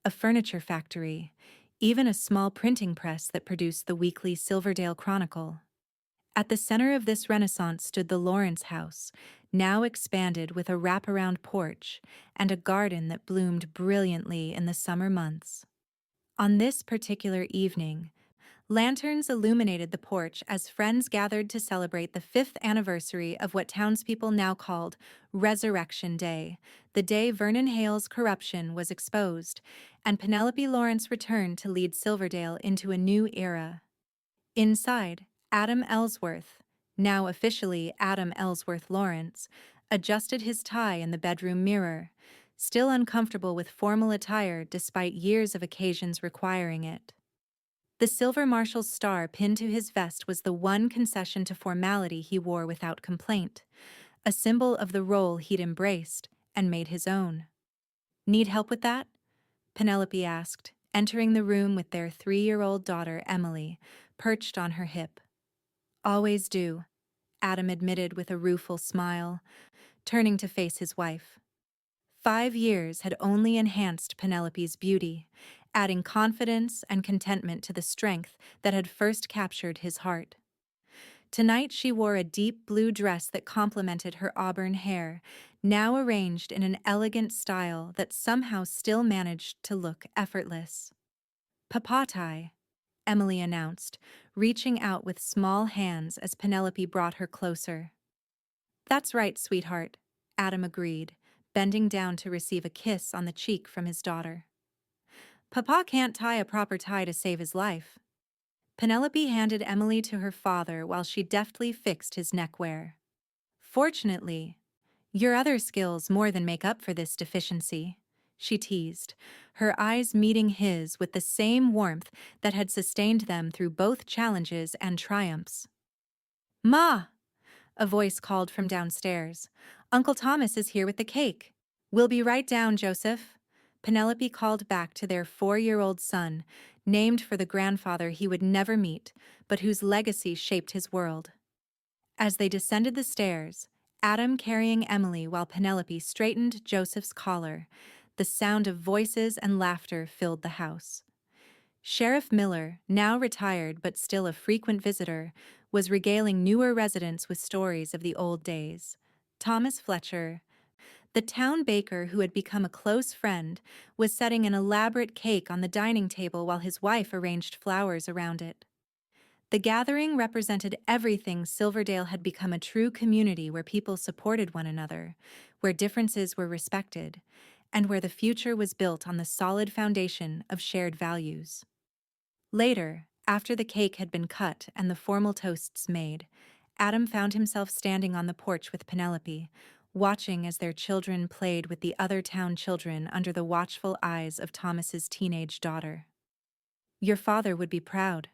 a furniture factory, even a small printing press that produced the weekly Silverdale Chronicle. At the center of this renaissance stood the Lawrence house, now expanded with a wraparound porch and a garden that bloomed brilliantly in the summer months. On this particular evening, lanterns illuminated the porch as friends gathered to celebrate the 5th anniversary of what townspeople now called Resurrection Day, the day Vernon Hale's corruption was exposed, and Penelope Lawrence returned to lead Silverdale into a new era. Inside, Adam Ellsworth, now officially Adam Ellsworth Lawrence, adjusted his tie in the bedroom mirror, still uncomfortable with formal attire despite years of occasions requiring it. The silver marshal's star pinned to his vest was the one concession to formality he wore without complaint, a symbol of the role he'd embraced and made his own. Need help with that? Penelope asked, entering the room with their 3-year-old daughter, Emily, perched on her hip. Always do, Adam admitted with a rueful smile, turning to face his wife. 5 years had only enhanced Penelope's beauty, adding confidence and contentment to the strength that had first captured his heart. Tonight she wore a deep blue dress that complemented her auburn hair, now arranged in an elegant style that somehow still managed to look effortless. "Papa tie," Emily announced, reaching out with small hands as Penelope brought her closer. "That's right, sweetheart," Adam agreed, bending down to receive a kiss on the cheek from his daughter. "Papa can't tie a proper tie to save his life." Penelope handed Emily to her father while she deftly fixed his neckwear. "Fortunately, your other skills more than make up for this deficiency," she teased, her eyes meeting his with the same warmth that had sustained them through both challenges and triumphs. "Ma!" a voice called from downstairs. "Uncle Thomas is here with the cake." "We'll be right down, Joseph," Penelope called back to their 4-year-old son, named for the grandfather he would never meet, but whose legacy shaped his world. As they descended the stairs, Adam carrying Emily while Penelope straightened Joseph's collar, the sound of voices and laughter filled the house. Sheriff Miller, now retired but still a frequent visitor, was regaling newer residents with stories of the old days. Thomas Fletcher, the town baker who had become a close friend, was setting an elaborate cake on the dining table while his wife arranged flowers around it. The gathering represented everything Silverdale had become: a true community where people supported one another, where differences were respected, and where the future was built on the solid foundation of shared values. Later, after the cake had been cut and the formal toasts made, Adam found himself standing on the porch with Penelope, watching as their children played with the other town children under the watchful eyes of Thomas's teenage daughter. "Your father would be proud,"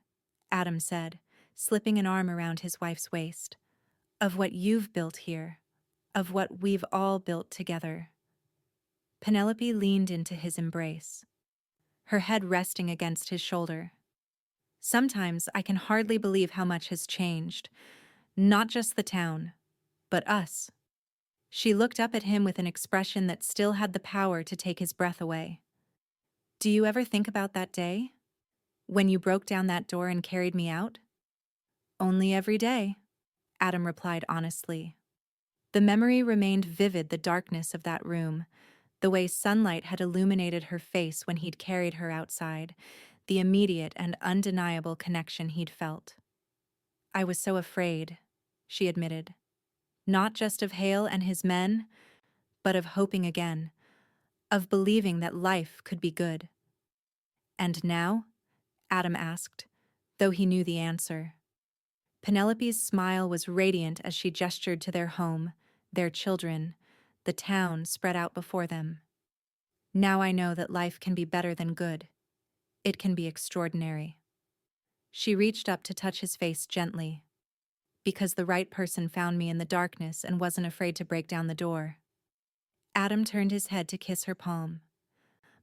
Adam said, slipping an arm around his wife's waist. "Of what you've built here. Of what we've all built together." Penelope leaned into his embrace, her head resting against his shoulder. "Sometimes I can hardly believe how much has changed. Not just the town, but us." She looked up at him with an expression that still had the power to take his breath away. "Do you ever think about that day? When you broke down that door and carried me out?" "Only every day," Adam replied honestly. The memory remained vivid, the darkness of that room, the way sunlight had illuminated her face when he'd carried her outside, the immediate and undeniable connection he'd felt. "I was so afraid," she admitted. "Not just of Hale and his men, but of hoping again, of believing that life could be good." "And now?" Adam asked, though he knew the answer. Penelope's smile was radiant as she gestured to their home, their children, the town spread out before them. "Now I know that life can be better than good. It can be extraordinary." She reached up to touch his face gently. "Because the right person found me in the darkness and wasn't afraid to break down the door." Adam turned his head to kiss her palm,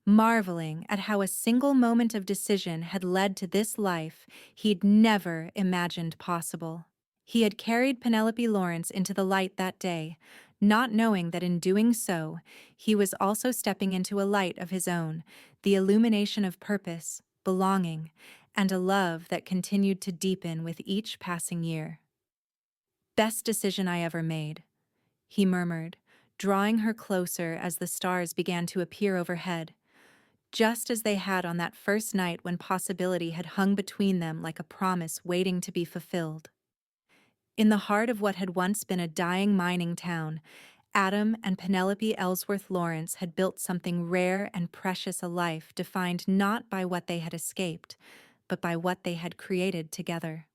marveling at how a single moment of decision had led to this life he'd never imagined possible. He had carried Penelope Lawrence into the light that day, not knowing that in doing so, he was also stepping into a light of his own, the illumination of purpose, belonging, and a love that continued to deepen with each passing year. "Best decision I ever made," he murmured, drawing her closer as the stars began to appear overhead, just as they had on that first night when possibility had hung between them like a promise waiting to be fulfilled. In the heart of what had once been a dying mining town, Adam and Penelope Ellsworth Lawrence had built something rare and precious, a life defined not by what they had escaped, but by what they had created together.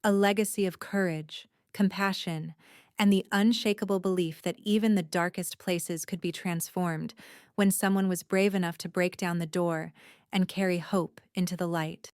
A legacy of courage, compassion, and the unshakable belief that even the darkest places could be transformed when someone was brave enough to break down the door and carry hope into the light.